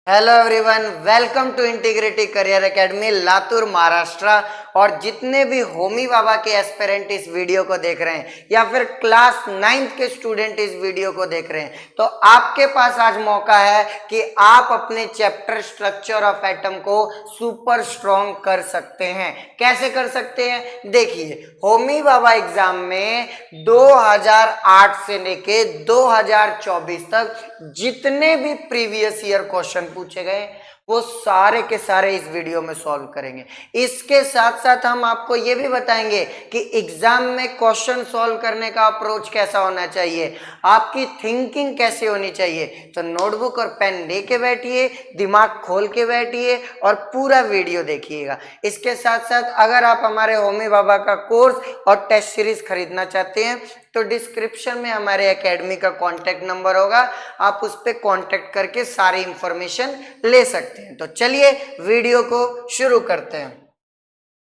Hello everyone, welcome to Integrity Career Academy Latur Maharashtra. और जितने भी होमी बाबा के एस्पिरेंट इस वीडियो को देख रहे हैं या फिर क्लास 9th के स्टूडेंट इस वीडियो को देख रहे हैं, तो आपके पास आज मौका है कि आप अपने चैप्टर स्ट्रक्चर ऑफ एटम को सुपर स्ट्रॉन्ग कर सकते हैं। कैसे कर सकते हैं? देखिए, होमी बाबा एग्जाम में 2008 से लेके 2024 तक जितने भी प्रीवियस ईयर क्वेश्चन पूछे गए वो सारे के सारे इस वीडियो में सॉल्व करेंगे। इसके साथ साथ हम आपको ये भी बताएंगे कि एग्जाम में क्वेश्चन सॉल्व करने का अप्रोच कैसा होना चाहिए, आपकी थिंकिंग कैसे होनी चाहिए। तो नोटबुक और पेन लेके बैठिए, दिमाग खोल के बैठिए और पूरा वीडियो देखिएगा। इसके साथ साथ अगर आप हमारे होमी बाबा का कोर्स और टेस्ट सीरीज खरीदना चाहते हैं तो डिस्क्रिप्शन में हमारे एकेडमी का कॉन्टैक्ट नंबर होगा, आप उस पर कॉन्टैक्ट करके सारी इंफॉर्मेशन ले सकते हैं। तो चलिए वीडियो को शुरू करते हैं।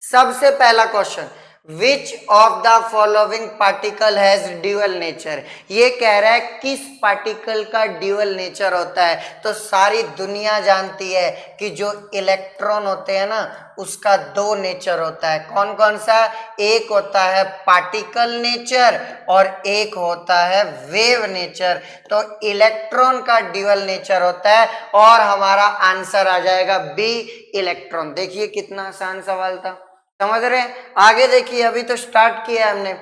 सबसे पहला question, which of the following particle has dual nature. ये कह रहा है किस पार्टिकल का ड्यूअल नेचर होता है। तो सारी दुनिया जानती है कि जो इलेक्ट्रॉन होते हैं ना, उसका दो नेचर होता है। कौन कौन सा? एक होता है पार्टिकल नेचर और एक होता है वेव नेचर। तो इलेक्ट्रॉन का ड्यूअल नेचर होता है और हमारा आंसर आ जाएगा बी, इलेक्ट्रॉन। देखिए कितना आसान सवाल था, समझ रहे हैं? आगे देखिए, अभी तो स्टार्ट किया हमने।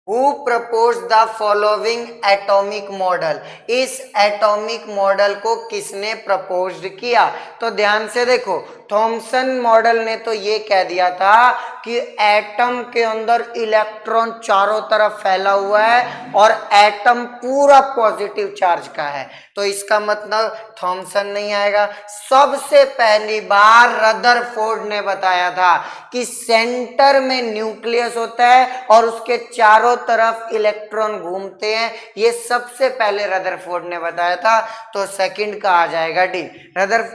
Who proposed the following atomic model. इस एटॉमिक मॉडल को किसने प्रपोज्ड किया? तो ध्यान से देखो, थॉमसन मॉडल ने तो ये कह दिया था कि एटम के अंदर इलेक्ट्रॉन चारों तरफ फैला हुआ है और एटम पूरा पॉजिटिव चार्ज का है। तो इसका मतलब थॉमसन नहीं आएगा। सबसे पहली बार रदरफोर्ड ने बताया था कि सेंटर में न्यूक्लियस होता है और उसके चारों तरफ इलेक्ट्रॉन घूमते हैं। ये सबसे पहले रदरफोर्ड ने बताया था। तो सेकंड का आ जाएगा डी।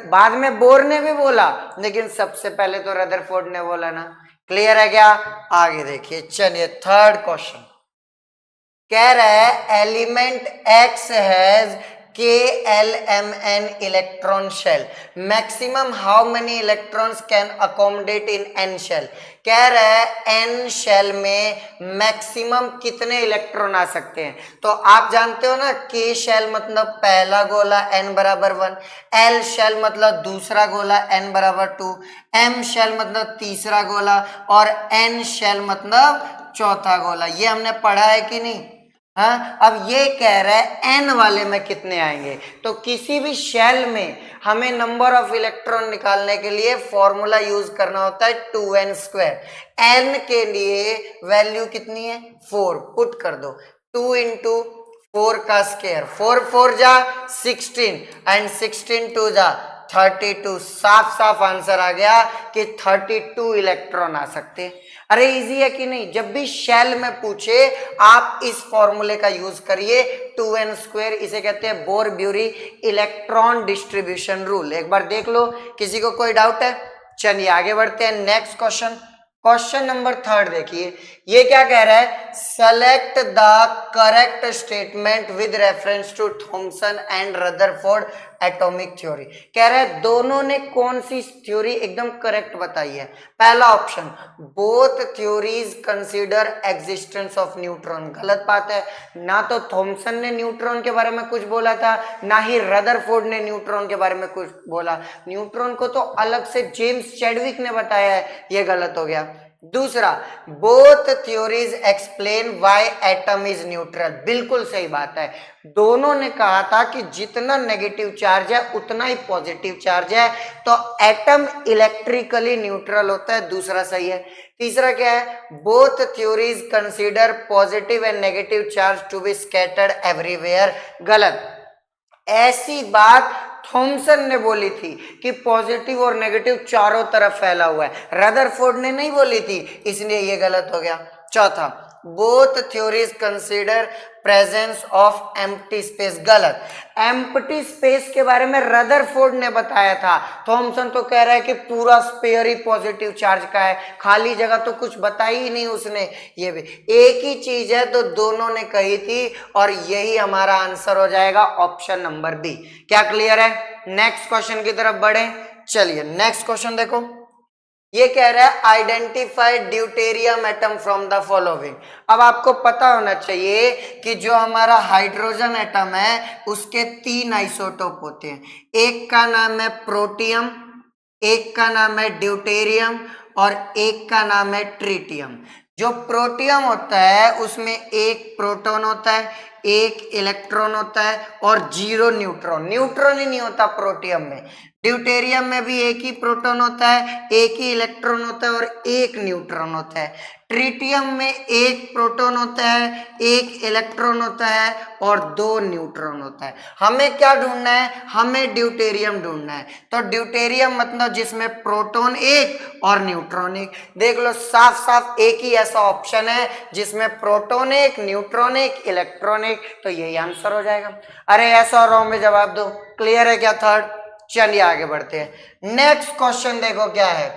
बाद में बोर ने भी बोला, लेकिन सबसे पहले तो रदरफोर्ड ने बोला ना। क्लियर है क्या? आगे देखिए, चलिए थर्ड क्वेश्चन कह रहा है element X has KLMN electron shell, maximum how many electrons can accommodate in N shell. कह रहा है एन शेल में मैक्सिमम कितने इलेक्ट्रॉन आ सकते हैं। तो आप जानते हो ना, के शेल मतलब पहला गोला n बराबर 1, एल शेल मतलब दूसरा गोला n बराबर 2, एम शेल मतलब तीसरा गोला और एन शेल मतलब चौथा गोला। ये हमने पढ़ा है कि नहीं? हाँ, अब ये कह रहा है एन वाले में कितने आएंगे। तो किसी भी शेल में हमें नंबर ऑफ इलेक्ट्रॉन निकालने के लिए फॉर्मूला यूज करना होता है 2n²। एन के लिए वैल्यू कितनी है? 4 पुट कर दो। 2 इंटू 4 का स्क्वायर, 4 4 जा 16 एंड 16 2 जा 32। साफ साफ आंसर आ गया कि 32 इलेक्ट्रॉन आ सकते हैं। अरे इजी है कि नहीं? जब भी शेल में पूछे आप इस फॉर्मूले का यूज करिए, 2n²। इसे कहते हैं bore bury electron distribution rule. एक बार देख लो, किसी को कोई डाउट है? चलिए आगे बढ़ते हैं। Next question, question number third देखिए, ये क्या कह रहा है? Select the correct statement with reference to Thomson and Rutherford atomic theory. कह रहा है दोनों ने कौन सी थ्योरी एकदम करेक्ट बताई है। पहला option, both theories consider existence of neutron. गलत बात है। ना तो थॉमसन ने न्यूट्रॉन के बारे में कुछ बोला था, ना ही रदरफोर्ड ने न्यूट्रॉन के बारे में कुछ बोला। न्यूट्रॉन को तो अलग से जेम्स चैडविक ने बताया है। ये गलत हो गया। दूसरा, both theories explain why atom is neutral. बिल्कुल सही बात है। दोनों ने कहा था कि जितना नेगेटिव चार्ज है उतना ही पॉजिटिव चार्ज है, तो एटम इलेक्ट्रिकली न्यूट्रल होता है। दूसरा सही है। तीसरा क्या है? Both theories consider positive and negative charge to be scattered everywhere. गलत। ऐसी बात थॉमसन ने बोली थी कि पॉजिटिव और नेगेटिव चारों तरफ फैला हुआ है, रदरफोर्ड ने नहीं बोली थी, इसलिए ये गलत हो गया। चौथा, both theories consider presence of empty space. गलत। एम्प्टी स्पेस के बारे में रदरफोर्ड ने बताया था, थॉमसन तो कह रहा है कि पूरा स्फीयर ही पॉजिटिव चार्ज का है, खाली जगह तो कुछ बताई ही नहीं उसने। ये भी एक ही चीज है तो दोनों ने कही थी, और यही हमारा आंसर हो जाएगा ऑप्शन नंबर बी। क्या क्लियर है? नेक्स्ट क्वेश्चन की तरफ बढ़े। चलिए नेक्स्ट क्वेश्चन देखो, ये कह रहा है identify deuterium atom from the following. अब आपको पता होना चाहिए कि जो हमारा हाइड्रोजन एटम है उसके 3 आइसोटोप होते हैं, एक का नाम है प्रोटियम, एक का नाम है ड्यूटेरियम, और एक का नाम है ट्रिटियम। जो प्रोटियम होता है उसमें एक प्रोटॉन होता है, एक इलेक्ट्रॉन होता है और 0 न्यूट्रॉन। न्यूट्रॉन ही नहीं होता प्रोटियम में। ड्यूटेरियम में भी एक ही प्रोटॉन होता है, एक ही इलेक्ट्रॉन होता है और एक न्यूट्रॉन होता है। ट्रिटियम में एक प्रोटॉन होता है, एक इलेक्ट्रॉन होता है और 2 न्यूट्रॉन होता है। हमें क्या ढूंढना है? हमें ड्यूटेरियम ढूंढना है। तो ड्यूटेरियम मतलब जिसमें प्रोटॉन एक और न्यूट्रॉन एक। देख लो साफ साफ एक ही ऐसा ऑप्शन है जिसमें प्रोटॉन एक, न्यूट्रॉन एक, इलेक्ट्रॉन एक, तो यही आंसर हो जाएगा। अरे ऐसा और रॉन्ग में जवाब दो। क्लियर है क्या थर्ड? चलिए आगे बढ़ते हैं। नेक्स्ट क्वेश्चन देखो क्या है।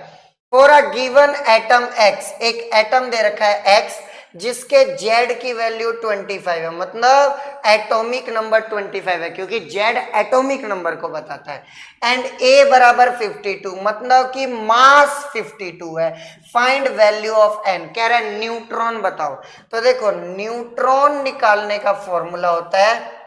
For a given atom x, एक एटम दे रखा है एक्स जिसके जेड की वैल्यू 25 है, मतलब एटॉमिक नंबर 25 है क्योंकि जेड एटॉमिक नंबर को बताता है, एंड ए बराबर 52, मतलब कि मास 52 है। Find value of N. कह रहा है न्यूट्रॉन बताओ। तो देखो न्यूट्रॉन निकालने का फॉर्मूला होता है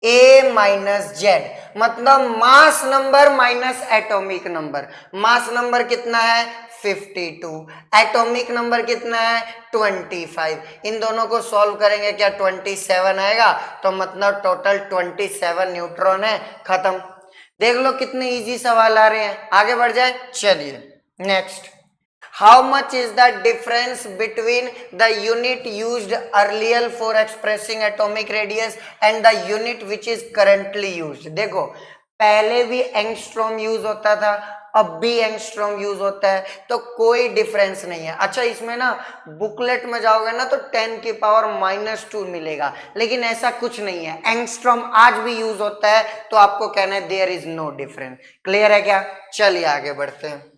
ए माइनस जेड, मतलब mass number minus atomic number. Mass number कितना है? 52। एटॉमिक नंबर कितना है? 25। इन दोनों को सॉल्व करेंगे क्या 27 आएगा, तो मतलब टोटल 27 न्यूट्रॉन है। खत्म। देख लो कितने इजी सवाल आ रहे हैं। आगे बढ़ जाए। चलिए next. How much is the difference between the unit used earlier for expressing atomic radius and the unit which is currently used? देखो पहले भी एंगस्ट्रॉम यूज होता था, अब भी एंगस्ट्रॉम यूज होता है, तो कोई डिफरेंस नहीं है। अच्छा इसमें ना बुकलेट में जाओगे ना तो 10 की पावर -2 मिलेगा, लेकिन ऐसा कुछ नहीं है। एंगस्ट्रॉम आज भी यूज होता है, तो आपको कहना है there is no difference. Clear है क्या? चलिए आगे बढ़ते हैं।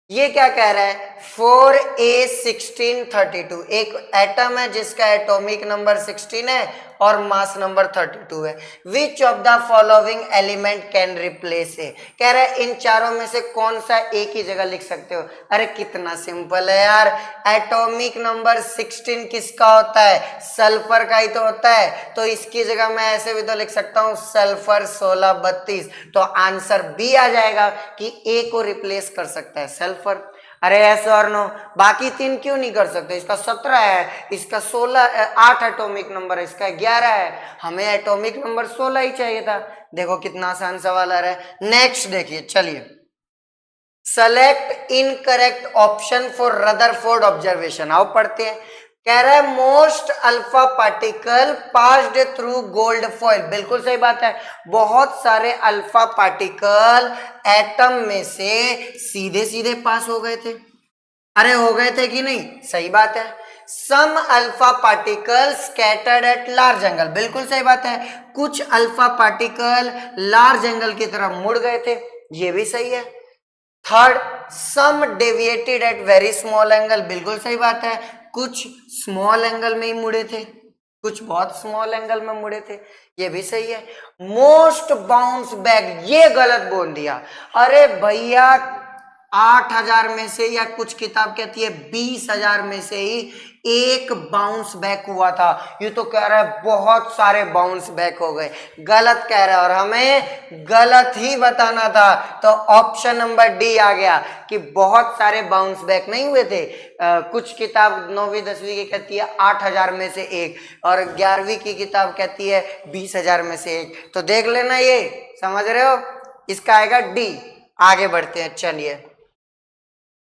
ये क्या कह रहा है? 4a1632 एक एटम है जिसका एटॉमिक नंबर 16 है और मास नंबर 32 है। Which of the following element can replace A. कह रहा है इन चारों में से कौन सा एक ही जगह लिख सकते हो। अरे कितना सिंपल है यार। एटॉमिक नंबर 16 किसका होता है? सल्फर का ही तो होता है, तो इसकी जगह मैं ऐसे भी तो लिख सकता हूं सल्फर 1632, तो आंसर बी आ जाएगा कि ए को रिप्लेस कर सकता है सल्फर। अरे ऐसे और नो, बाकी 3 क्यों नहीं कर सकते? इसका 17 है, इसका 8 एटॉमिक नंबर है, इसका 11 है, हमें एटॉमिक नंबर 16 ही चाहिए था। देखो कितना आसान सवाल आ रहा है। नेक्स्ट देखिए। चलिए select incorrect option for Rutherford observation. आओ पढ़ते हैं। कह रहा है most alpha particle passed through gold foil. बिल्कुल सही बात है। बहुत सारे अल्फा पार्टिकल एटम में से सीधे सीधे पास हो गए थे। अरे हो गए थे कि नहीं? सही बात है। Some alpha particle scattered at large angle. बिल्कुल सही बात है। कुछ अल्फा पार्टिकल लार्ज एंगल की तरफ मुड़ गए थे, ये भी सही है। Third, some deviated at very small angle. बिल्कुल सही बात है। कुछ स्मॉल एंगल में ही मुड़े थे, कुछ बहुत स्मॉल एंगल में मुड़े थे, ये भी सही है। मोस्ट बाउंस बैक, ये गलत बोल दिया। अरे भैया 8000 में से, या कुछ किताब कहती है 20,000 में से ही एक बाउंस बैक हुआ था। ये तो कह रहा है बहुत सारे बाउंस बैक हो गए। गलत कह रहा है और हमें गलत ही बताना था, तो ऑप्शन नंबर डी आ गया कि बहुत सारे बाउंस बैक नहीं हुए थे। कुछ किताब 9वीं 10वीं की कहती है 8000 में से एक, और 11वीं की किताब कहती है 20,000 में से एक। तो देख लेना, ये समझ रहे हो, इसका आएगा डी। आगे बढ़ते हैं। चलिए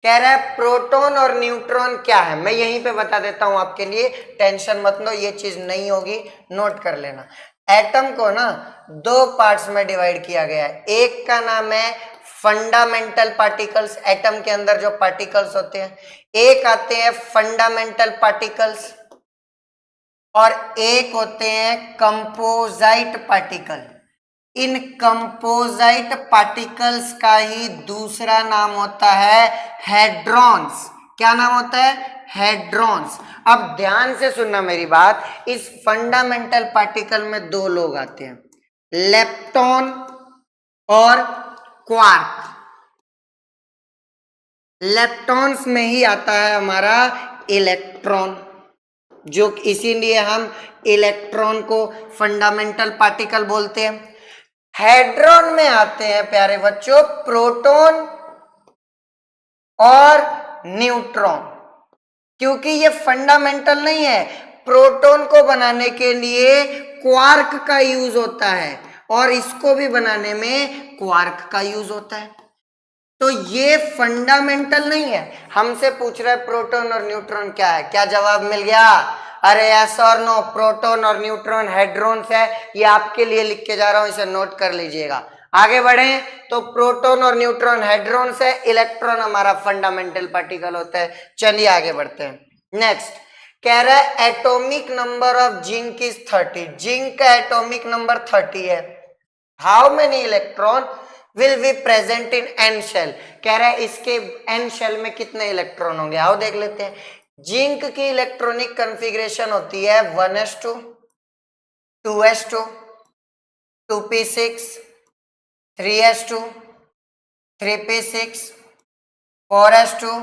कह रहा है प्रोटॉन और न्यूट्रॉन क्या है। मैं यहीं पे बता देता हूं आपके लिए, टेंशन मत लो, ये चीज नहीं होगी, नोट कर लेना। एटम को ना 2 पार्ट्स में डिवाइड किया गया है। एक का नाम है फंडामेंटल पार्टिकल्स, एटम के अंदर जो पार्टिकल्स होते हैं, एक आते हैं फंडामेंटल पार्टिकल्स और एक होते हैं कंपोजाइट पार्टिकल। इन कंपोजाइट पार्टिकल्स का ही दूसरा नाम होता है हेड्रॉन्स। क्या नाम होता है? हेड्रॉन्स। अब ध्यान से सुनना मेरी बात, इस फंडामेंटल पार्टिकल में दो लोग आते हैं, लेप्टॉन और क्वार्क। लेप्टॉन्स में ही आता है हमारा इलेक्ट्रॉन, जो इसीलिए हम इलेक्ट्रॉन को फंडामेंटल पार्टिकल बोलते हैं। हेड्रॉन में आते हैं प्यारे बच्चों प्रोटॉन और न्यूट्रॉन। क्योंकि ये फंडामेंटल नहीं है, प्रोटॉन को बनाने के लिए क्वार्क का यूज होता है और इसको भी बनाने में क्वार्क का यूज होता है। तो ये फंडामेंटल नहीं है। हमसे पूछ रहा है प्रोटॉन और न्यूट्रॉन क्या है, क्या जवाब मिल गया? अरे यस और नो, प्रोटॉन और न्यूट्रॉन हेड्रॉन्स है। ये आपके लिए लिख के जा रहा हूं, इसे नोट कर लीजिएगा। आगे बढ़े तो प्रोटॉन और न्यूट्रॉन हेड्रॉन्स है, इलेक्ट्रॉन हमारा फंडामेंटल पार्टिकल होता है। चलिए आगे बढ़ते हैं। नेक्स्ट कह रहा है atomic number of zinc is 30। Zinc का एटॉमिक नंबर 30 है। How many electron will be present in N shell. कह रहा है इसके एन शेल में कितने इलेक्ट्रॉन होंगे, आओ देख लेते हैं। जिंक की इलेक्ट्रॉनिक कॉन्फ़िगरेशन होती है 1s2, 2s2, 2p6, 3s2, 3p6, 4s2,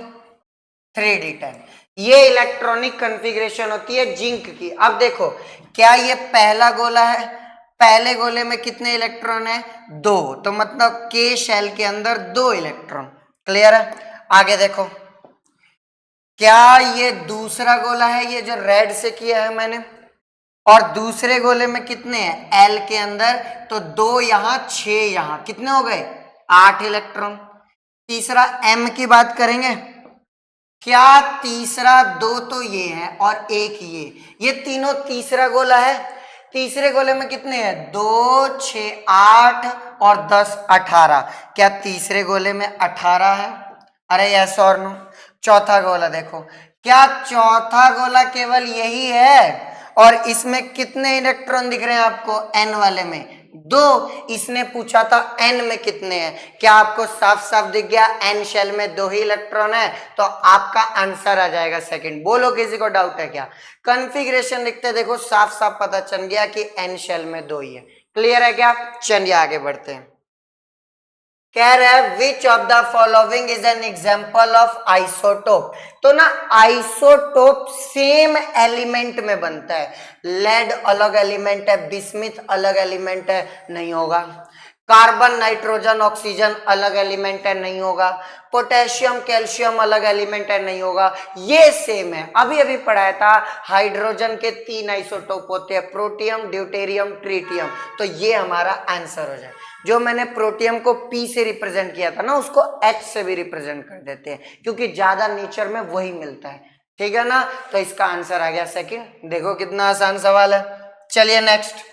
3d10। ये इलेक्ट्रॉनिक कॉन्फ़िगरेशन होती है जिंक की। अब देखो क्या ये पहला गोला है, पहले गोले में कितने इलेक्ट्रॉन है? 2, तो मतलब के शेल के अंदर 2 इलेक्ट्रॉन। क्लियर है? आगे देखो क्या ये दूसरा गोला है, ये जो रेड से किया है मैंने, और दूसरे गोले में कितने हैं? एल के अंदर, तो 2 यहां 6 यहां, कितने हो गए? 8 इलेक्ट्रॉन। तीसरा एम की बात करेंगे, क्या तीसरा 2 तो ये है और एक ये तीनों तीसरा गोला है। तीसरे गोले में कितने हैं? 2, 6, 8 और 10, 18। क्या तीसरे गोले में 18 है? अरे यस और नो। चौथा गोला देखो, क्या चौथा गोला केवल यही है और इसमें कितने इलेक्ट्रॉन दिख रहे हैं आपको? एन वाले में 2। इसने पूछा था एन में कितने हैं, क्या आपको साफ साफ दिख गया? एन शेल में 2 ही इलेक्ट्रॉन है, तो आपका आंसर आ जाएगा सेकंड। बोलो किसी को डाउट है क्या? कॉन्फ़िगरेशन लिखते देखो साफ साफ पता चल गया कि एन शेल में 2 ही है। क्लियर है क्या? चलिए आगे बढ़ते हैं। कह रहा है which of the following is an example of isotope. तो ना आइसोटोप सेम एलिमेंट में बनता है। लेड अलग एलिमेंट है, बिस्मिथ अलग एलिमेंट है, नहीं होगा। कार्बन नाइट्रोजन ऑक्सीजन अलग एलिमेंट है, नहीं होगा। पोटेशियम कैल्शियम अलग एलिमेंट है, नहीं होगा। ये सेम है। अभी अभी पढ़ाया था हाइड्रोजन के 3 आइसोटोप होते हैं, प्रोटियम, ड्यूटेरियम, ट्रिटियम। तो ये हमारा आंसर हो जाए। जो मैंने प्रोटियम को P से रिप्रेजेंट किया था ना, उसको H से भी रिप्रेजेंट कर देते हैं, क्योंकि ज्यादा नेचर में वही मिलता है। ठीक है ना? तो इसका आंसर आ गया सेकंड। देखो कितना आसान सवाल है। चलिए next,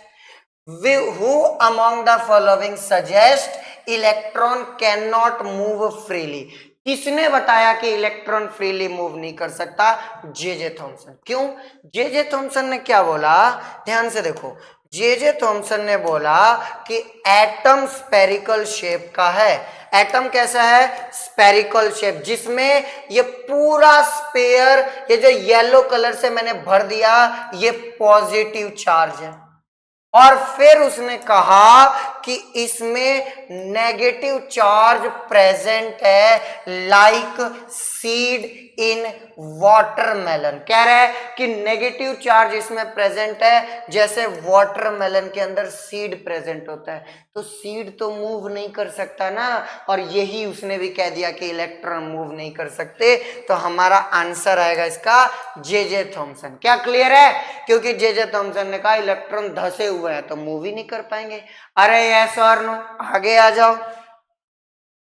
who among the following suggest electron cannot move freely। किसने बताया कि इलेक्ट्रॉन फ्रीली मूव नहीं कर सकता? J Thomson. क्यों? जे थॉमसन ने क्या बोला, ध्यान से देखो। जे थॉमसन ने बोला कि एटम स्पेरिकल शेप का है। एटम कैसा है? स्पेरिकल शेप, जिसमें ये पूरा स्पेयर, ये जो येलो कलर से मैंने भर दिया, ये पॉजिटिव चार्ज है। और फिर उसने कहा कि इसमें नेगेटिव चार्ज प्रेजेंट है, लाइक सीड इन वाटरमेलन। कह रहा है कि नेगेटिव चार्ज इसमें प्रेजेंट है जैसे वाटरमेलन के अंदर सीड प्रेजेंट होता है। तो सीड तो मूव नहीं कर सकता ना, और यही उसने भी कह दिया कि इलेक्ट्रॉन मूव नहीं कर सकते। तो हमारा आंसर आएगा इसका जे थॉमसन। क्या क्लियर है? क्योंकि जे थॉमसन ने कहा इलेक्ट्रॉन धसे हुए हैं तो मूव ही नहीं कर पाएंगे। अरे यस और नो, आगे आ जाओ।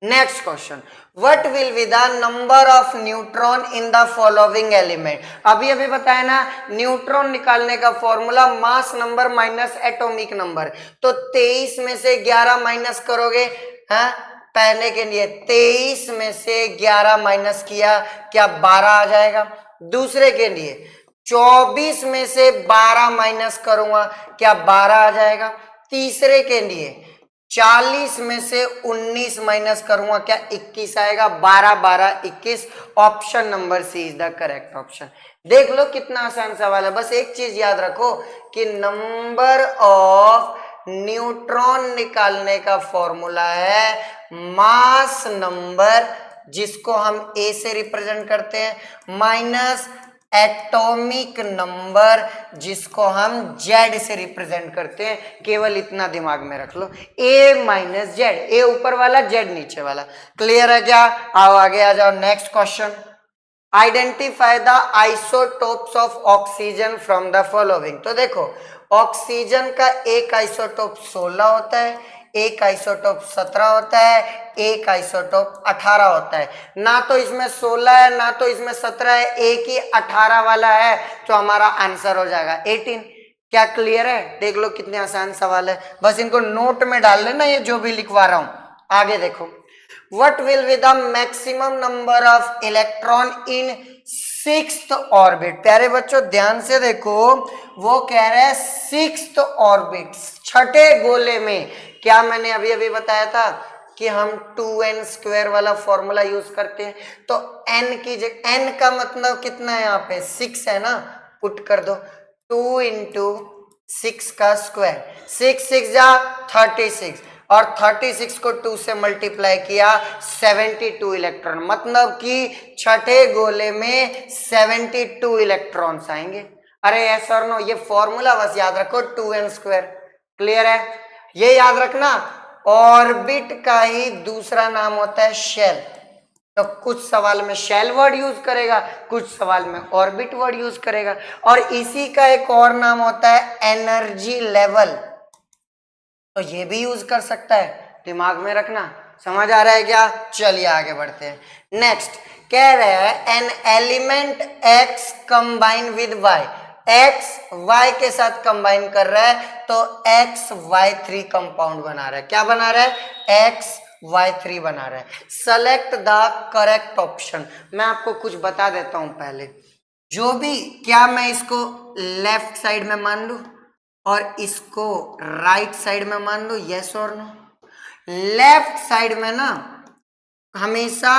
Next question, what will be the number of neutron in the following element. अभी अभी बताया ना, न्यूट्रॉन निकालने का formula mass number minus atomic number. तो 23 में से 11 माइनस करोगे, हाँ पहले के लिए 23 में से 11 माइनस किया, क्या 12 आ जाएगा। दूसरे के लिए 24 में से 12 माइनस करूंगा, क्या 12 आ जाएगा। तीसरे के लिए 40 में से 19 माइनस करूंगा, क्या 21 आएगा। 12 12 21। Option number C is the correct option. देख लो कितना आसान सवाल है। बस एक चीज याद रखो कि नंबर ऑफ न्यूट्रॉन निकालने का फॉर्मूला है मास नंबर, जिसको हम ए से रिप्रेजेंट करते हैं, माइनस एटॉमिक नंबर, जिसको हम जेड से रिप्रेजेंट करते हैं। केवल इतना दिमाग में रख लो, ए माइनस जेड, ए ऊपर वाला जेड नीचे वाला। क्लियर है क्या? आओ आगे आ जाओ। Next question, identify the isotopes of oxygen from the following. तो देखो ऑक्सीजन का एक आइसोटोप 16 होता है, एक आइसोटोप 17 होता है, एक आइसोटोप 18 होता है। ना तो इसमें 16 है ना तो इसमें 17 है, एक ही 18 वाला है, तो हमारा आंसर हो जाएगा 18। क्या क्लियर है? देख लो कितने आसान सवाल है, बस इनको नोट में डाल लेना ये जो भी लिखवा रहा हूं। आगे देखो, what will be the maximum number of electron in sixth orbit. प्यारे बच्चों ध्यान से देखो, वो कह रहे हैं सिक्स्थ ऑर्बिट, छठे गोले में। क्या मैंने अभी अभी बताया था कि हम 2n² वाला फॉर्मूला यूज करते हैं। तो n की जगह, n का मतलब कितना है यहाँ पे 6 है ना, पुट कर दो 2 इंटू 6 का स्क्वायर, 6 6 जा 36, और 36 को 2 से मल्टीप्लाई किया 72 इलेक्ट्रॉन, मतलब कि छठे गोले में 72 इलेक्ट्रॉन्स आएंगे। अरे यस और नो, ये फॉर्मूला बस याद रखो 2n²। क्लियर है? ये याद रखना, ऑर्बिट का ही दूसरा नाम होता है शेल। तो कुछ सवाल में शेल वर्ड यूज करेगा, कुछ सवाल में ऑर्बिट वर्ड यूज करेगा। और इसी का एक और नाम होता है एनर्जी लेवल, तो ये भी यूज कर सकता है, दिमाग में रखना। समझ आ रहा है क्या? चलिए आगे बढ़ते हैं। नेक्स्ट कह रहे हैं an element X combine with Y, X Y के साथ कंबाइन कर रहा है तो XY3 कंपाउंड बना रहा है। क्या बना रहा है? XY3 बना रहा है। Select the correct option. मैं आपको कुछ बता देता हूं पहले, जो भी, क्या मैं इसको लेफ्ट साइड में मान लूं और इसको राइट साइड में मान लो? यस और नो? लेफ्ट साइड में ना हमेशा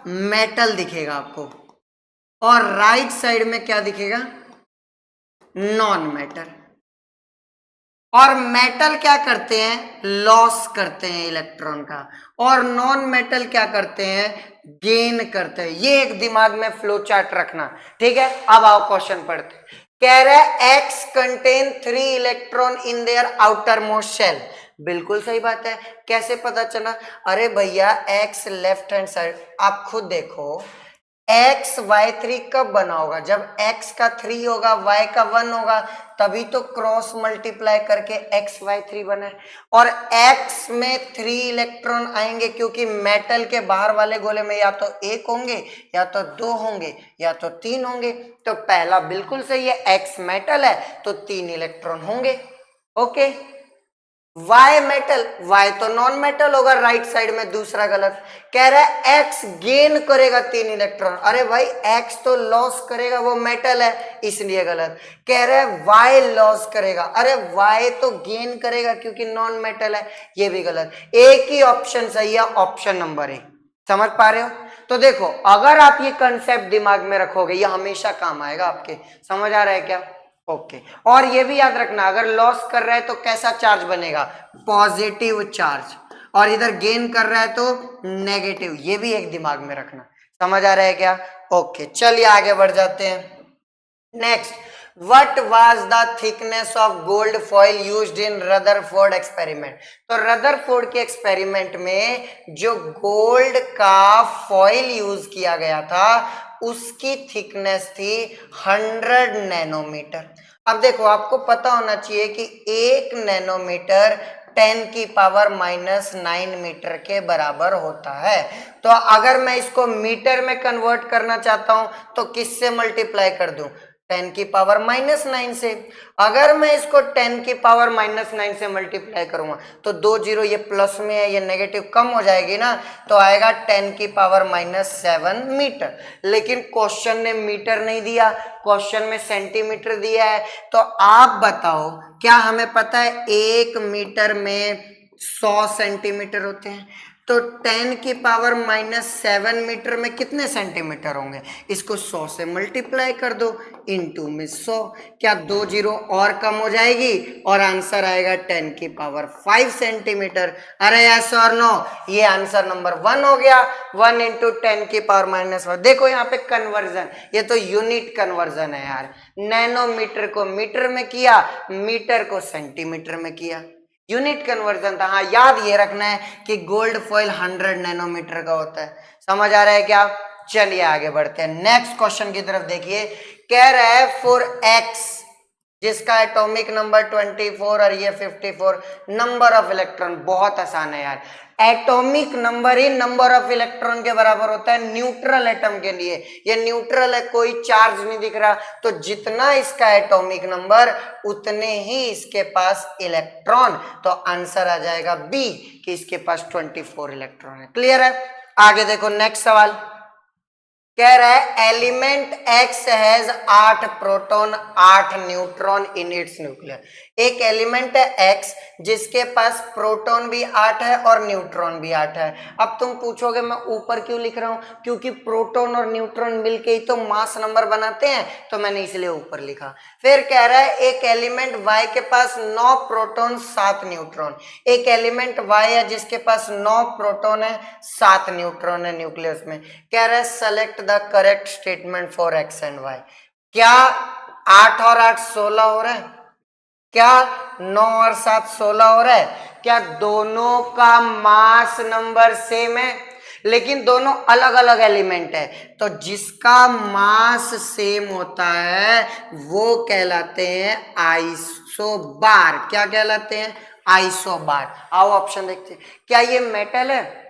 मेटल दिखेगा आपको, और राइट साइड में क्या दिखेगा? Non metal. और मेटल क्या करते हैं? लॉस करते हैं इलेक्ट्रॉन का, और नॉन मेटल क्या करते हैं? गेन करते हैं। ये एक दिमाग में फ्लो चार्ट रखना, ठीक है? अब आओ क्वेश्चन पढ़ते हैं। कह रहा है X contain 3 electron in their outermost shell. बिल्कुल सही बात है। कैसे पता चला? अरे भैया एक्स लेफ्ट हैंड साइड, आप खुद देखो XY3 कब बना होगा? जब x का 3 होगा, y का 1 होगा, तभी तो क्रॉस मल्टीप्लाई करके XY3 बना है। और x में 3 इलेक्ट्रॉन आएंगे क्योंकि मेटल के बाहर वाले गोले में या तो 1 होंगे या तो 2 होंगे या तो 3 होंगे। तो पहला बिल्कुल सही है, x मेटल है तो 3 इलेक्ट्रॉन होंगे। ओके, Y मेटल, Y तो नॉन मेटल होगा राइट साइड में, दूसरा गलत। कह रहा है X गेन करेगा 3 इलेक्ट्रॉन। अरे भाई X तो लॉस करेगा, वो मेटल है, इसलिए गलत। कह रहा है Y लॉस करेगा, अरे Y तो गेन करेगा क्योंकि नॉन मेटल है, ये भी गलत। एक ही ऑप्शन सही है, ऑप्शन नंबर ए। समझ पा रहे हो? तो देखो अगर आप ये कंसेप्ट दिमाग में रखोगे, ये हमेशा काम आएगा आपके। समझ आ रहा है क्या? ओके। और ये भी याद रखना, अगर लॉस कर रहा है तो कैसा चार्ज बनेगा? Positive charge. और इधर गेन कर रहा है तो नेगेटिव, ये भी एक दिमाग में रखना। समझ आ रहा है क्या? ओके, चलिए आगे बढ़ जाते हैं। Next, what was the thickness of gold foil used in Rutherford experiment. तो रदरफोर्ड के एक्सपेरिमेंट में जो गोल्ड का फॉइल यूज किया गया था उसकी थिकनेस थी 100 नैनोमीटर। अब देखो आपको पता होना चाहिए कि 1 नैनोमीटर 10 की पावर -9 मीटर के बराबर होता है। तो अगर मैं इसको मीटर में कन्वर्ट करना चाहता हूं तो किससे मल्टीप्लाई कर दूं? 10 की पावर -9 से। अगर मैं इसको 10 की पावर -9 से मल्टीप्लाई करूंगा तो 2 जीरो ये प्लस में है, ये नेगेटिव कम हो जाएगी ना, तो आएगा 10 की पावर -7 मीटर। लेकिन क्वेश्चन ने मीटर नहीं दिया, क्वेश्चन में सेंटीमीटर दिया है। तो आप बताओ, क्या हमें पता है 1 मीटर में 100 सेंटीमीटर होते हैं? तो 10 की पावर -7 मीटर में कितने सेंटीमीटर होंगे? इसको 100 से मल्टीप्लाई कर दो, इनटू में 100। क्या 2 जीरो और कम हो जाएगी और आंसर आएगा 10 की पावर 5 सेंटीमीटर। अरे यस और नो, ये आंसर नंबर 1 हो गया। 1 इंटू 10 की पावर -1। देखो यहाँ पे कन्वर्जन, ये तो यूनिट कन्वर्जन है यार। नैनोमीटर को मीटर में किया, मीटर को सेंटीमीटर में किया, यूनिट कन्वर्जन था। हाँ, याद ये रखना है कि गोल्ड फॉइल 100 नैनोमीटर का होता है। समझ आ रहा है क्या? चलिए आगे बढ़ते हैं, नेक्स्ट क्वेश्चन की तरफ देखिए। कह रहा है फॉर एक्स जिसका एटॉमिक नंबर 24 और ये 54, नंबर ऑफ इलेक्ट्रॉन। बहुत आसान है यार, atomic number he number of electron के बराबर होता है न्यूट्रल एटम के लिए। ये न्यूट्रल है, कोई चार्ज नहीं दिख रहा, तो जितना इसका एटॉमिक नंबर उतने ही इसके पास इलेक्ट्रॉन। तो आंसर आ जाएगा बी कि इसके पास 24 इलेक्ट्रॉन है। क्लियर है? आगे देखो नेक्स्ट सवाल। कह रहा है element X has 8 proton 8 neutron in its nuclear. एक एलिमेंट है एक्स जिसके पास प्रोटॉन भी 8 है और न्यूट्रॉन भी 8 है। अब तुम पूछोगे मैं ऊपर क्यों लिख रहा हूं? क्योंकि प्रोटॉन और न्यूट्रॉन मिलके ही तो मास नंबर बनाते हैं, तो मैंने इसलिए ऊपर लिखा। फिर कह रहा है एक एलिमेंट वाई के पास 9 प्रोटॉन 7 न्यूट्रॉन। एक एलिमेंट वाई है जिसके पास 9 प्रोटॉन है 7 न्यूट्रॉन है न्यूक्लियस में। कह रहा है select the correct statement for X and Y. क्या 8 और 8 16 हो रहा है? क्या 9 और 7 16 हो रहा है? क्या दोनों का मास नंबर सेम है? लेकिन दोनों अलग अलग एलिमेंट है, तो जिसका मास सेम होता है वो कहलाते हैं आइसोबार। क्या कहलाते हैं? आइसोबार। आओ ऑप्शन देखते हैं। क्या ये मेटल है?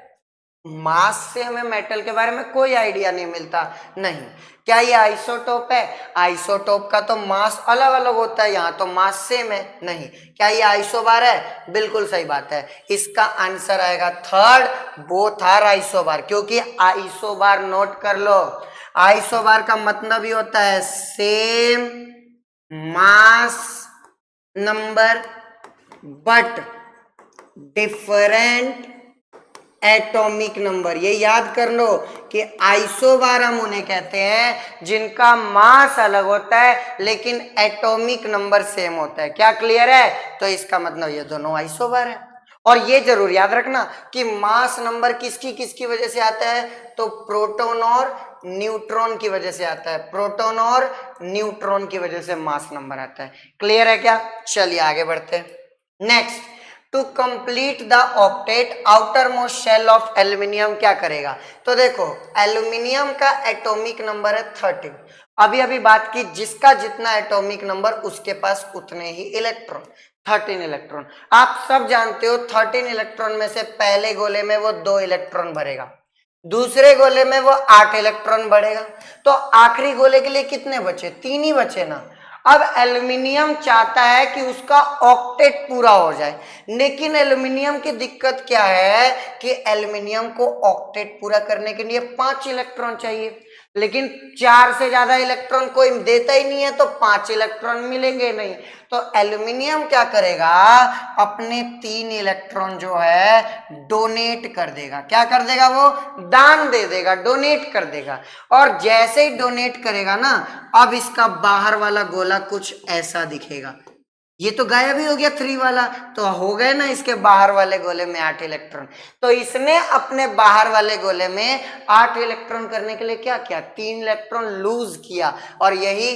मास से हमें मेटल के बारे में कोई आइडिया नहीं मिलता। नहीं। क्या ये आइसोटोप है? आइसोटोप का तो मास अलग अलग होता है, यहाँ तो मास सेम है। नहीं। क्या ये आइसोबार है? बिल्कुल सही बात है। इसका आंसर आएगा थर्ड, बोथ आर आइसोबार। क्योंकि आइसोबार नोट कर लो, आइसोबार का मतलब ही होता है same mass number but different atomic number. ये याद कर लो कि आइसोबार हम उन्हें कहते हैं जिनका मास अलग होता है लेकिन एटॉमिक नंबर सेम होता है। क्या क्लियर है? तो इसका मतलब ये दोनों आइसोबार है। और ये जरूर याद रखना कि मास नंबर किसकी किसकी वजह से आता है? तो प्रोटॉन और न्यूट्रॉन की वजह से आता है। प्रोटॉन और न्यूट्रॉन की वजह से मास नंबर आता है। क्लियर है क्या? चलिए आगे बढ़ते हैं। Next, to complete the octet outermost shell of aluminium क्या करेगा? तो देखो एल्यूमिनियम का एटॉमिक नंबर है 13। अभी अभी बात की, जिसका जितना एटॉमिक नंबर उसके पास उतने ही इलेक्ट्रॉन, 13 इलेक्ट्रॉन। आप सब जानते हो 13 इलेक्ट्रॉन में से पहले गोले में वो 2 इलेक्ट्रॉन भरेगा, दूसरे गोले में वो 8 इलेक्ट्रॉन बढ़ेगा, तो आखिरी गोले के लिए कितने बचे? 3 ही बचे ना। अब एल्यूमिनियम चाहता है कि उसका ऑक्टेट पूरा हो जाए, लेकिन एल्यूमिनियम की दिक्कत क्या है कि एल्यूमिनियम को ऑक्टेट पूरा करने के लिए 5 इलेक्ट्रॉन चाहिए, लेकिन 4 से ज्यादा इलेक्ट्रॉन कोई देता ही नहीं है, तो 5 इलेक्ट्रॉन मिलेंगे नहीं। तो एल्यूमिनियम क्या करेगा? अपने 3 इलेक्ट्रॉन जो है डोनेट कर देगा। क्या कर देगा? वो दान दे देगा, डोनेट कर देगा। और जैसे ही डोनेट करेगा ना, अब इसका बाहर वाला गोला कुछ ऐसा दिखेगा। ये तो गायब ही हो गया 3 वाला, तो हो गए ना इसके बाहर वाले गोले में 8 इलेक्ट्रॉन। तो इसने अपने बाहर वाले गोले में 8 इलेक्ट्रॉन करने के लिए क्या किया? 3 इलेक्ट्रॉन लूज किया। और यही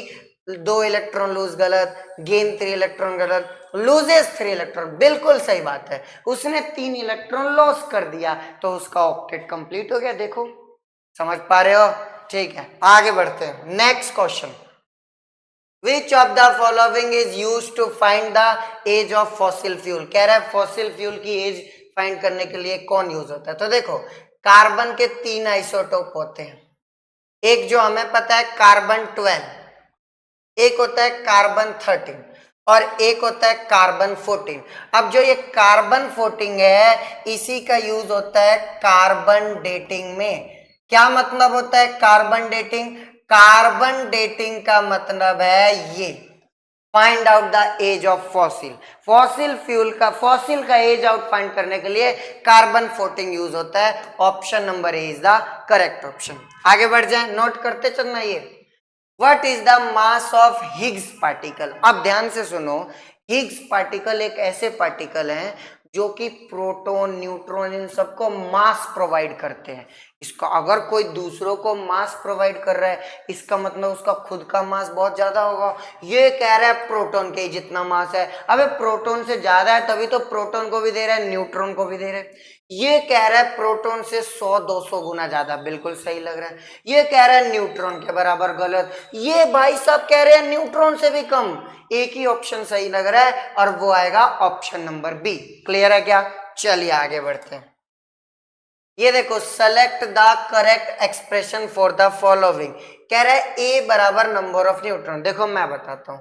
2 इलेक्ट्रॉन लूज गलत, गेन 3 इलेक्ट्रॉन गलत, लूजेस 3 इलेक्ट्रॉन बिल्कुल सही बात है। उसने 3 इलेक्ट्रॉन लॉस कर दिया, तो उसका ऑक्टेट कंप्लीट हो गया। देखो, समझ पा रहे हो? ठीक है, आगे बढ़ते हैं। Next question, Which of the following is used to find the age of fossil fuel? कह रहा है फॉसिल फ्यूल की एज फाइंड करने के लिए कौन यूज होता है? तो देखो, कार्बन के 3 आइसोटोप होते हैं। एक जो हमें पता है कार्बन 12, एक होता है कार्बन 13 और एक होता है कार्बन 14। अब जो ये कार्बन 14 है इसी का यूज होता है कार्बन डेटिंग में। क्या मतलब होता है कार्बन डेटिंग? कार्बन डेटिंग का मतलब है ये, find out the age of fossil. Fossil का एज आउट फाइंड करने के लिए कार्बन 14 यूज होता है। Option number A is the correct option. आगे बढ़ जाए, नोट करते चलना ये। What is the mass of Higgs particle? अब ध्यान से सुनो, हिग्स पार्टिकल एक ऐसे पार्टिकल हैं जो कि प्रोटॉन, न्यूट्रॉन, इन सबको मास प्रोवाइड करते हैं। इसका अगर कोई दूसरों को मास प्रोवाइड कर रहा है इसका मतलब उसका खुद का मास बहुत ज्यादा होगा। ये कह रहा है प्रोटॉन के जितना मास है, अबे प्रोटॉन से ज्यादा है तभी तो प्रोटॉन को भी दे रहा है, न्यूट्रॉन को भी दे रहा है। ये कह रहा है प्रोटॉन से 100-200 गुना ज्यादा, बिल्कुल सही लग रहा है। ये कह रहा है न्यूट्रॉन के बराबर, गलत। ये भाई साहब कह रहे हैं न्यूट्रॉन से भी कम। एक ही ऑप्शन सही लग रहा है और वो आएगा ऑप्शन नंबर बी। क्लियर है क्या? चलिए आगे बढ़ते हैं। ये देखो, select the correct expression for the following. कह रहा है ए बराबर नंबर ऑफ न्यूट्रॉन। देखो मैं बताता हूं,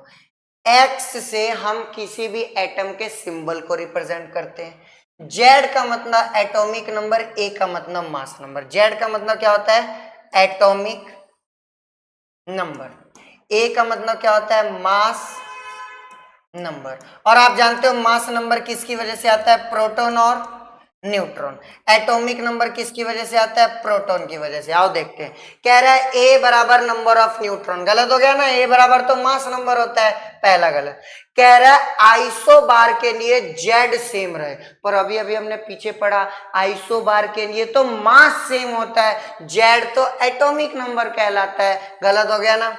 एक्स से हम किसी भी एटम के सिंबल को रिप्रेजेंट करते हैं। जेड का मतलब एटॉमिक नंबर, ए का मतलब मास नंबर। जेड का मतलब क्या होता है? Atomic number. ए का मतलब क्या होता है? Mass number. और आप जानते हो मास नंबर किसकी वजह से आता है? प्रोटॉन और न्यूट्रॉन। एटॉमिक नंबर किसकी वजह से आता है? प्रोटॉन की वजह से। आओ देखते हैं। कह रहा है ए बराबर नंबर ऑफ न्यूट्रॉन, गलत हो गया ना। ए बराबर तो मास नंबर होता है, पहला गलत। कह रहा है आइसो बार के लिए जेड सेम रहे, पर अभी अभी हमने पीछे पढ़ा आइसो बार के लिए तो मास सेम होता है, जेड तो एटॉमिक नंबर कहलाता है, गलत हो गया ना।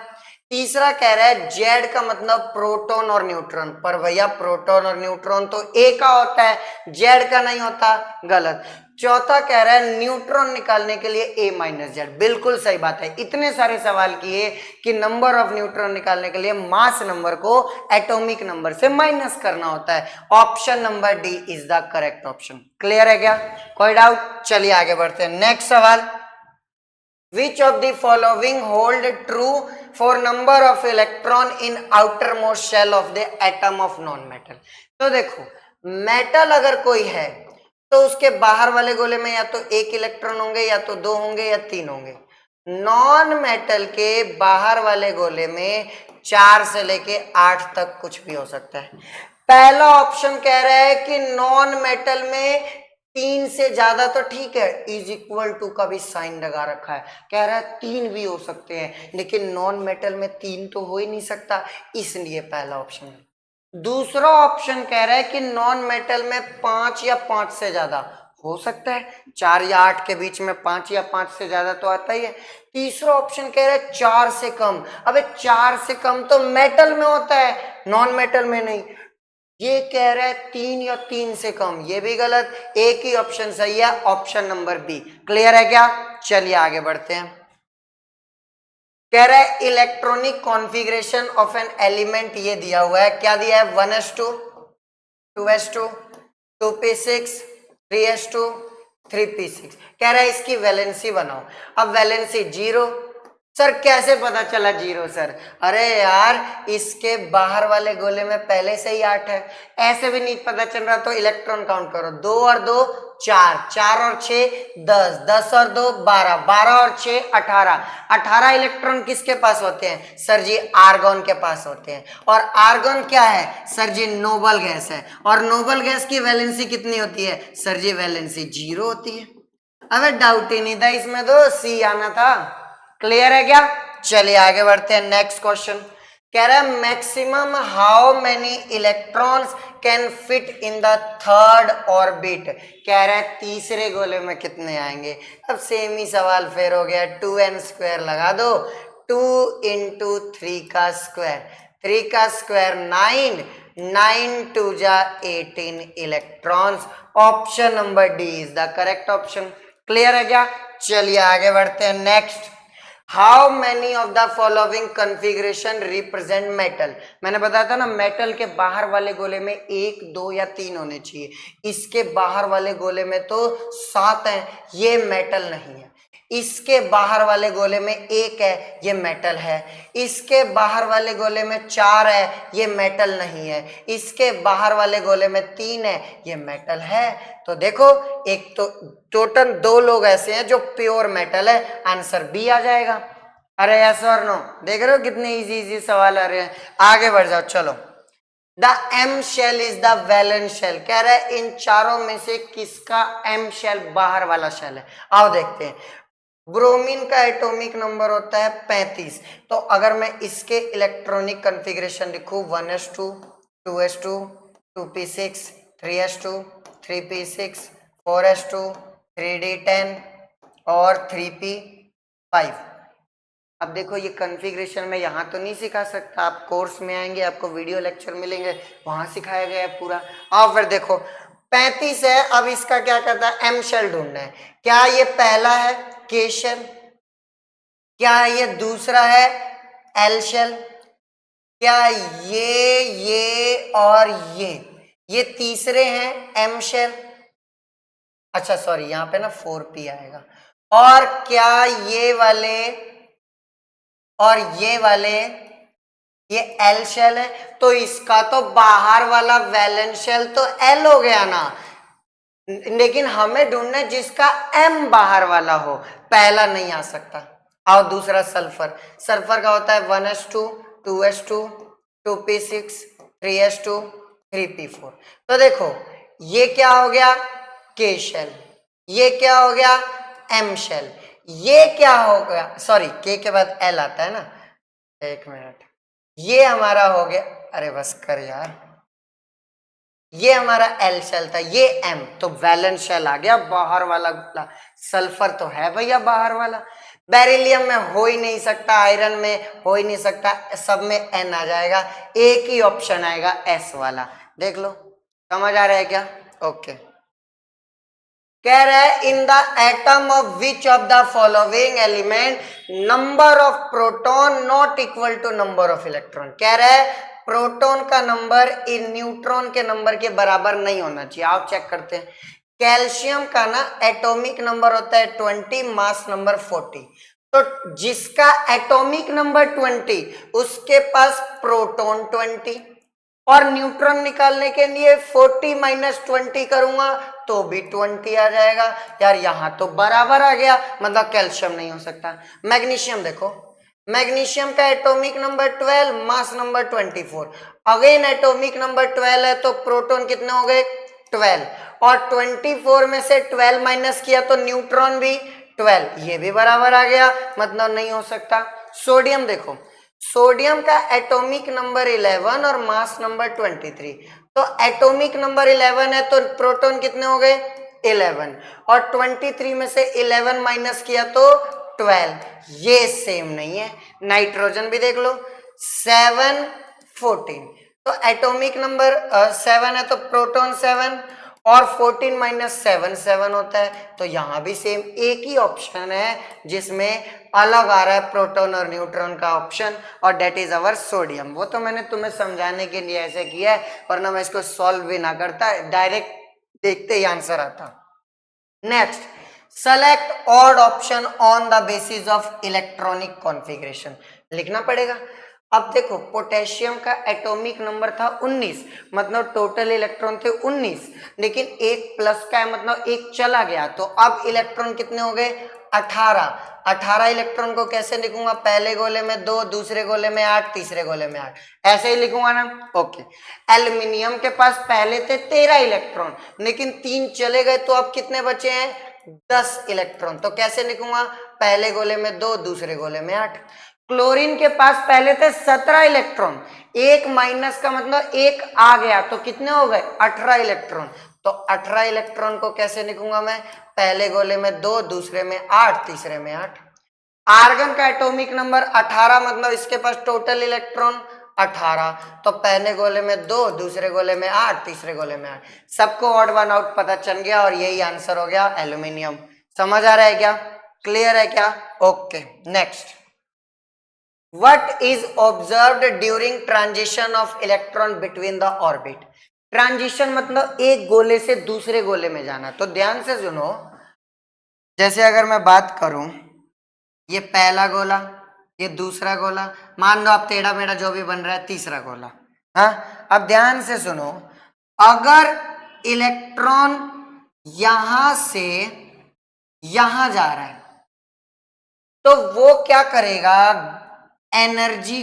तीसरा कह रहा है जेड का मतलब प्रोटॉन और न्यूट्रॉन, पर भैया प्रोटॉन और न्यूट्रॉन तो ए का होता है, जेड का नहीं होता, गलत। चौथा कह रहा है न्यूट्रॉन निकालने के लिए ए माइनस जेड, बिल्कुल सही बात है। इतने सारे सवाल किए कि नंबर ऑफ न्यूट्रॉन निकालने के लिए मास नंबर को एटॉमिक नंबर से माइनस करना होता है। Option number D is the correct option. Clear है क्या? कोई डाउट? चलिए आगे बढ़ते हैं। नेक्स्ट सवाल, which of the following hold true for number of electron in outermost shell of the atom of non metal? तो देखो, मेटल अगर कोई है तो उसके बाहर वाले गोले में या तो एक इलेक्ट्रॉन होंगे या तो दो होंगे या तीन होंगे। नॉन मेटल के बाहर वाले गोले में 4 से लेके 8 तक कुछ भी हो सकता है। पहला ऑप्शन कह रहा है कि नॉन मेटल में 3 से ज्यादा तो ठीक है, इज इक्वल टू का भी साइन लगा रखा है, कह रहा है 3 भी हो सकते हैं, लेकिन नॉन मेटल में 3 तो हो ही नहीं सकता, इसलिए पहला ऑप्शन है। दूसरा ऑप्शन कह रहा है कि नॉन मेटल में 5 या 5 से ज्यादा हो सकता है, 4 या 8 के बीच में 5 या 5 से ज्यादा तो आता ही है। तीसरा ऑप्शन कह रहा है 4 से कम। अबे 4 से कम तो मेटल में होता है, नॉन मेटल में नहीं। ये कह रहा है 3 या 3 से कम, ये भी गलत। एक ही ऑप्शन सही है, ऑप्शन नंबर बी। क्लियर है क्या? चलिए आगे बढ़ते हैं। कह रहा है electronic configuration of an element, ये दिया हुआ है, क्या दिया है? 1s2, 2s2, 2p6, 3s2, 3p6। कह रहा है इसकी वैलेंसी बनाओ। अब वैलेंसी 0, सर कैसे पता चला 0 सर? अरे यार इसके बाहर वाले गोले में पहले से ही 8 है, ऐसे भी नहीं पता चल रहा तो इलेक्ट्रॉन काउंट करो। 2 और 2 4, 4 और 6 10, 10 और 2 12, 12 और 6 18, 18 इलेक्ट्रॉन किसके पास होते हैं? सर जी आर्गन के पास होते हैं। और आर्गन क्या है? सर जी नोबल गैस है, और नोबल गैस की वैलेंसी कितनी होती है? सर जी वैलेंसी 0 होती है। अबे डाउट ही नहीं था इसमें, तो सी आना था। क्लियर है क्या? चलिए आगे बढ़ते हैं। नेक्स्ट क्वेश्चन कह रहा है maximum how many electrons can fit in the third orbit. कह रहा है तीसरे गोले में कितने आएंगे। अब सेम ही सवाल फिर हो गया, 2n² लगा दो, 2 इंटू 3 का स्क्वायर, 3 का स्क्वायर 9, 9 2 जा 18 electrons. Option number D is the correct option. Clear है क्या? चलिए आगे बढ़ते हैं। Next, how many of the following configuration represent metal. मैंने बताया था ना मेटल के बाहर वाले गोले में 1 2 या 3 होने चाहिए, इसके बाहर वाले गोले में तो 7 हैं, ये मेटल नहीं है। इसके बाहर वाले गोले में 1 है, ये मेटल है। इसके बाहर वाले गोले में 4 है, ये मेटल नहीं है। इसके बाहर वाले गोले में 3 है, ये मेटल है। तो देखो एक तो टोटल 2 लोग ऐसे हैं जो प्योर मेटल है, आंसर बी आ जाएगा। अरे यस और नो, देख रहे हो कितने इजी इजी सवाल आ रहे हैं। आगे बढ़ जाओ, चलो। The M shell is the valence shell, कह रहा है इन चारों में से किसका एम शेल बाहर वाला शेल है। आओ देखते हैं। ब्रोमीन का एटॉमिक नंबर होता है 35। तो अगर मैं इसके इलेक्ट्रॉनिक कॉन्फ़िगरेशन लिखूं 1s2 2s2 2p6 3s2 3p6 4s2 3d10 और 3p5। अब देखो ये कॉन्फ़िगरेशन में यहाँ तो नहीं सिखा सकता, आप कोर्स में आएंगे, आपको वीडियो लेक्चर मिलेंगे, वहां सिखाया गया है पूरा। अब फिर देखो 35 है, अब इसका क्या करता है, एम शेल ढूंढना है। क्या ये पहला है के शेल, क्या ये दूसरा है एल शेल, क्या ये और ये तीसरे हैं एम शेल। अच्छा सॉरी, यहाँ पे ना 4p आएगा। और क्या ये वाले और ये वाले ये एल शेल है, तो इसका तो बाहर वाला वैलेंस शेल तो एल हो गया ना, लेकिन हमें ढूंढना है जिसका एम बाहर वाला हो, पहला नहीं आ सकता। और दूसरा सल्फर, सल्फर का होता है 1s2 2s2 2p6 3s2 3p4। तो देखो ये क्या हो गया के शेल, ये क्या हो गया एम शेल, ये क्या हो गया, सॉरी के के बाद एल आता है ना, एक मिनट, ये हमारा हो गया, अरे बस कर यार, ये हमारा एल शेल था, ये एम, तो वैलेंस शेल आ गया बाहर वाला। सल्फर तो है भैया बाहर वाला, बेरिलियम में हो ही नहीं सकता, आयरन में हो ही नहीं सकता, सब में एन आ जाएगा, एक ही ऑप्शन आएगा एस वाला। देख लो, समझ आ रहा है क्या? ओके। कह रहा है in the atom of which of the following element number of proton not equal to number of electron. कह रहा है प्रोटॉन का नंबर इन न्यूट्रॉन के नंबर के बराबर नहीं होना चाहिए। आप चेक करते हैं, कैल्शियम का ना एटॉमिक नंबर होता है 20, मास नंबर 40। तो जिसका एटॉमिक नंबर 20 उसके पास प्रोटॉन 20, और न्यूट्रॉन निकालने के लिए 40 माइनस 20 करूंगा तो भी 20 आ जाएगा। यार यहाँ तो बराबर आ गया, मतलब कैल्शियम नहीं हो सकता। मैग्नीशियम देखो, मैग्नीशियम का atomic number 12, mass number 24। Again atomic number 12 है तो प्रोटॉन कितने हो गए 12, और 24 में से 12 माइनस किया तो न्यूट्रॉन भी 12, ये भी बराबर आ गया, मतलब नहीं हो सकता। सोडियम देखो, सोडियम का एटॉमिक नंबर 11 और मास नंबर 23। तो एटॉमिक नंबर 11 है तो प्रोटॉन कितने हो गए 11, और 23 में से 11 माइनस किया तो 12, ये सेम नहीं है। नाइट्रोजन भी देख लो 7 14, तो एटॉमिक नंबर 7 है तो प्रोटॉन 7, और 14 माइनस 7 7 होता है। तो यहाँ भी सेम एक ही ऑप्शन है जिसमें अलग आ रहा है प्रोटॉन और न्यूट्रॉन का ऑप्शन, और डेट इज अवर सोडियम। वो तो मैंने तुम्हें समझाने के लिए ऐसे किया है, वरना मैं इसको सॉल्व भी ना करता, डायरेक्ट देखते ही आंसर आता। Next, select odd option on the basis of electronic configuration, लिखना पड़ेगा। अब देखो पोटेशियम का एटॉमिक नंबर था 19, मतलब टोटल इलेक्ट्रॉन थे 19, लेकिन एक प्लस का है मतलब एक चला गया, तो अब इलेक्ट्रॉन कितने हो गए 18। 18 इलेक्ट्रॉन को कैसे लिखूंगा, पहले गोले में 2, दूसरे गोले में 8, तीसरे गोले में 8, ऐसे ही लिखूंगा ना। ओके। एल्यूमिनियम के पास पहले थे 13 इलेक्ट्रॉन, लेकिन 3 चले गए तो अब कितने बचे हैं 10 इलेक्ट्रॉन, तो कैसे लिखूंगा, पहले गोले में 2, दूसरे गोले में 8। क्लोरीन के पास पहले थे 17 इलेक्ट्रॉन, एक माइनस का मतलब एक आ गया, तो कितने हो गए 18 इलेक्ट्रॉन, तो 18 इलेक्ट्रॉन को कैसे लिखूंगा मैं, पहले गोले में 2, दूसरे में 8, तीसरे में 8। आर्गन का एटॉमिक नंबर 18, मतलब इसके पास टोटल इलेक्ट्रॉन 18, तो पहले गोले में 2, दूसरे गोले में 8, तीसरे गोले में 8। सबको ऑड वन आउट पता चल गया, और यही आंसर हो गया एल्यूमिनियम। समझ आ रहा है क्या, क्लियर है क्या? Okay. Next, What is observed during transition of electron between the orbit? Transition मतलब एक गोले से दूसरे गोले में जाना। तो ध्यान से सुनो, जैसे अगर मैं बात करूं ये पहला गोला, ये दूसरा गोला, मान लो आप टेढ़ा मेढ़ा जो भी बन रहा है, तीसरा गोला। हाँ, अब ध्यान से सुनो, अगर इलेक्ट्रॉन यहां से यहां जा रहा है तो वो क्या करेगा, एनर्जी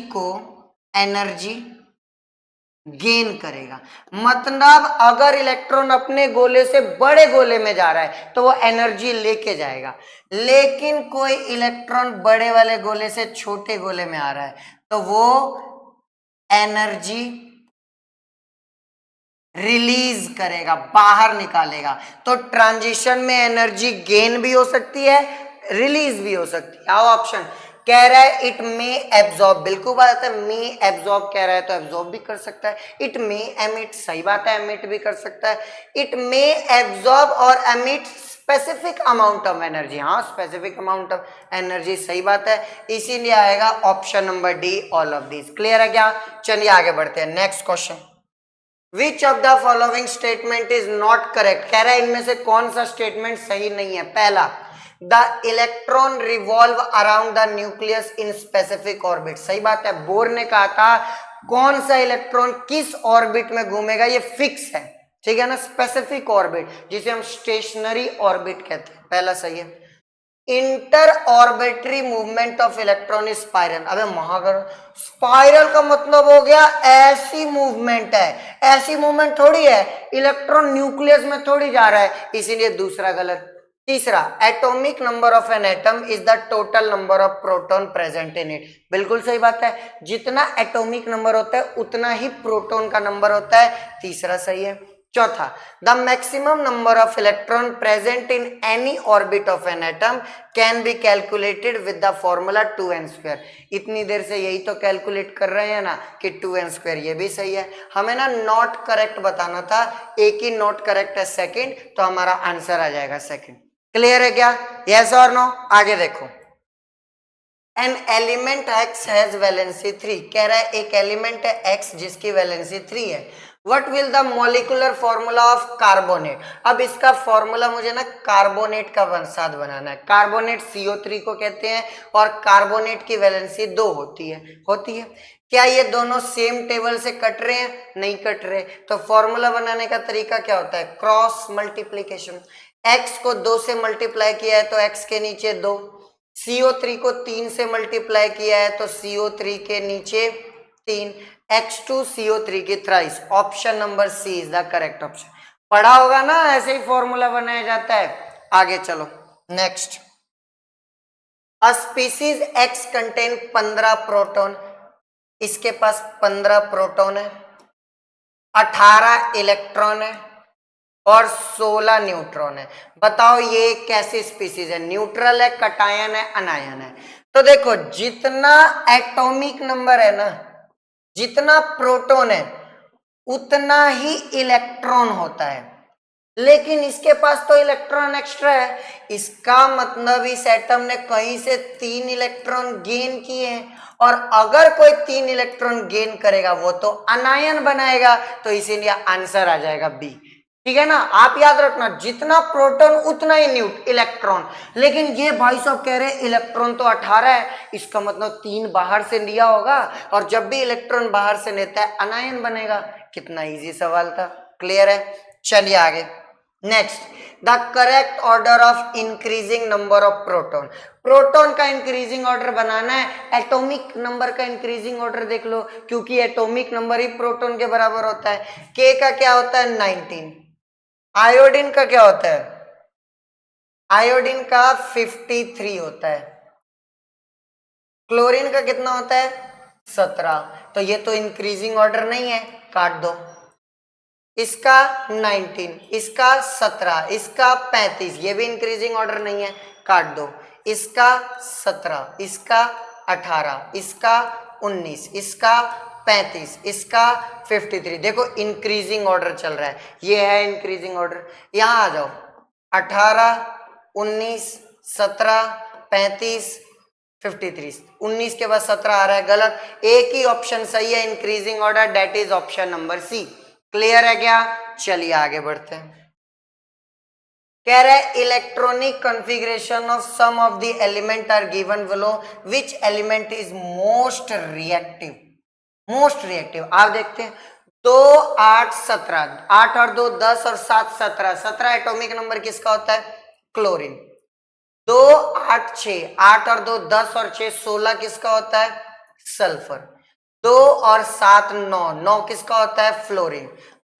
गेन करेगा। मतलब अगर इलेक्ट्रॉन अपने गोले से बड़े गोले में जा रहा है तो वो एनर्जी लेके जाएगा, लेकिन कोई इलेक्ट्रॉन बड़े वाले गोले से छोटे गोले में आ रहा है तो वो एनर्जी रिलीज करेगा, बाहर निकालेगा। तो ट्रांजिशन में एनर्जी गेन भी हो सकती है, रिलीज भी हो सकती है। आओ ऑप्शन कह रहा है इट मे एब्जॉर्ब, बिल्कुल बात है, मे एब्जॉर्ब कह रहा है तो एब्जॉर्ब भी कर सकता है। इट मे एमिट, सही बात है, एमिट भी कर सकता है। इट मे एब्जॉर्ब और emit specific amount of energy, हाँ स्पेसिफिक अमाउंट ऑफ एनर्जी, सही बात है, इसीलिए आएगा option number D, all of this. Clear है क्या? चलिए आगे बढ़ते हैं, next question. Which of the following statement is not correct, कह रहा है इनमें से कौन सा स्टेटमेंट सही नहीं है। पहला, the electron revolve around the nucleus in specific orbit, सही बात है, बोर ने कहा था कौन सा इलेक्ट्रॉन किस ऑर्बिट में घूमेगा ये फिक्स है, ठीक है ना, स्पेसिफिक ऑर्बिट जिसे हम स्टेशनरी ऑर्बिट कहते हैं, पहला सही है। Inter arbitrary movement of electron is spiral, अबे महागर, स्पाइरल का मतलब हो गया ऐसी मूवमेंट है, ऐसी मूवमेंट थोड़ी है, इलेक्ट्रॉन न्यूक्लियस में थोड़ी जा रहा है, इसीलिए दूसरा गलत। तीसरा, atomic number of an atom is the total number of proton present in it, बिल्कुल सही बात है, जितना एटॉमिक नंबर होता है उतना ही प्रोटॉन का नंबर होता है, तीसरा सही है। चौथा, the maximum number of electron present in any orbit of an atom can be calculated with the formula 2n², इतनी देर से यही तो कैलकुलेट कर रहे हैं ना कि 2n², ये भी सही है। हमें ना नॉट करेक्ट बताना था, एक ही नॉट करेक्ट है सेकंड, तो हमारा आंसर आ जाएगा सेकंड। क्लियर है क्या? यस और नो? आगे देखो, N element X has valency 3, कह रहा है एक एलिमेंट है एक्स जिसकी वैलेंसी 3 है। What will the molecular formula of carbonate, अब इसका फॉर्मूला मुझे ना कार्बोनेट का साथ बनाना है। कार्बोनेट CO3 को कहते हैं और कार्बोनेट की वैलेंसी 2 होती है। क्या ये दोनों सेम टेबल से कट रहे हैं? नहीं कट रहे, तो फॉर्मूला बनाने का तरीका क्या होता है? Cross multiplication. एक्स को 2 से मल्टीप्लाई किया है तो एक्स के नीचे 2, CO3 को 3 से मल्टीप्लाई किया है तो CO3 के नीचे 3, H2 CO3 की thrice, option number C is the correct option. पढ़ा होगा ना, ऐसे ही फॉर्मूला बनाया जाता है। आगे चलो, next, a species x contain 15 proton, इसके पास 15 प्रोटॉन है, 18 इलेक्ट्रॉन है और 16 न्यूट्रॉन है। बताओ ये कैसी स्पीसीज है? न्यूट्रल है, कटायन है, अनायन है? तो देखो, जितना एटॉमिक नंबर है ना, जितना प्रोटॉन है उतना ही इलेक्ट्रॉन होता है, लेकिन इसके पास तो इलेक्ट्रॉन एक्स्ट्रा है, इसका मतलब इस एटम ने कहीं से 3 इलेक्ट्रॉन गेन किए हैं, और अगर कोई 3 इलेक्ट्रॉन गेन करेगा वो तो अनायन बनाएगा, तो इसीलिए आंसर आ जाएगा बी, ठीक है ना। आप याद रखना, जितना प्रोटॉन उतना ही इलेक्ट्रॉन, लेकिन ये भाई साहब कह रहे हैं इलेक्ट्रॉन तो 18 है, इसका मतलब 3 बाहर से लिया होगा, और जब भी इलेक्ट्रॉन बाहर से लेता है अनायन बनेगा। कितना इजी सवाल था, क्लियर है? चलिए आगे, next, the correct order of increasing number of proton, proton का इंक्रीजिंग ऑर्डर बनाना है, एटॉमिक नंबर का इंक्रीजिंग ऑर्डर देख लो, क्योंकि एटॉमिक नंबर ही प्रोटॉन के बराबर होता है। के का क्या होता है? 19। आयोडीन का क्या होता है? आयोडीन का 53 होता है। क्लोरीन का कितना होता है? 17। तो ये तो इंक्रीजिंग ऑर्डर नहीं है, काट दो। इसका 19, इसका 17, इसका 35, ये भी इंक्रीजिंग ऑर्डर नहीं है, काट दो। इसका 17, इसका 18, इसका 19, इसका 35, इसका 53। देखो इंक्रीजिंग ऑर्डर चल रहा है, ये है इंक्रीजिंग ऑर्डर। यहां आ जाओ, 18, 19, 17, 35, 53, 19 के बाद 17 आ रहा है, गलत। एक ही ऑप्शन सही है increasing order, that is option number C. Clear है क्या? चलिए आगे बढ़ते हैं। कह रहा है electronic configuration of some of the element are given below, which element is most reactive. Most reactive आप देखते हैं 2 8 17, 8 और 2 10 और 7 17, 17 एटॉमिक नंबर किसका होता है? क्लोरीन। 2 8 6, 8 और 2 10 और 6 16 किसका होता है? सल्फर। 2 और 7 9, 9 किसका होता है? फ्लोरीन।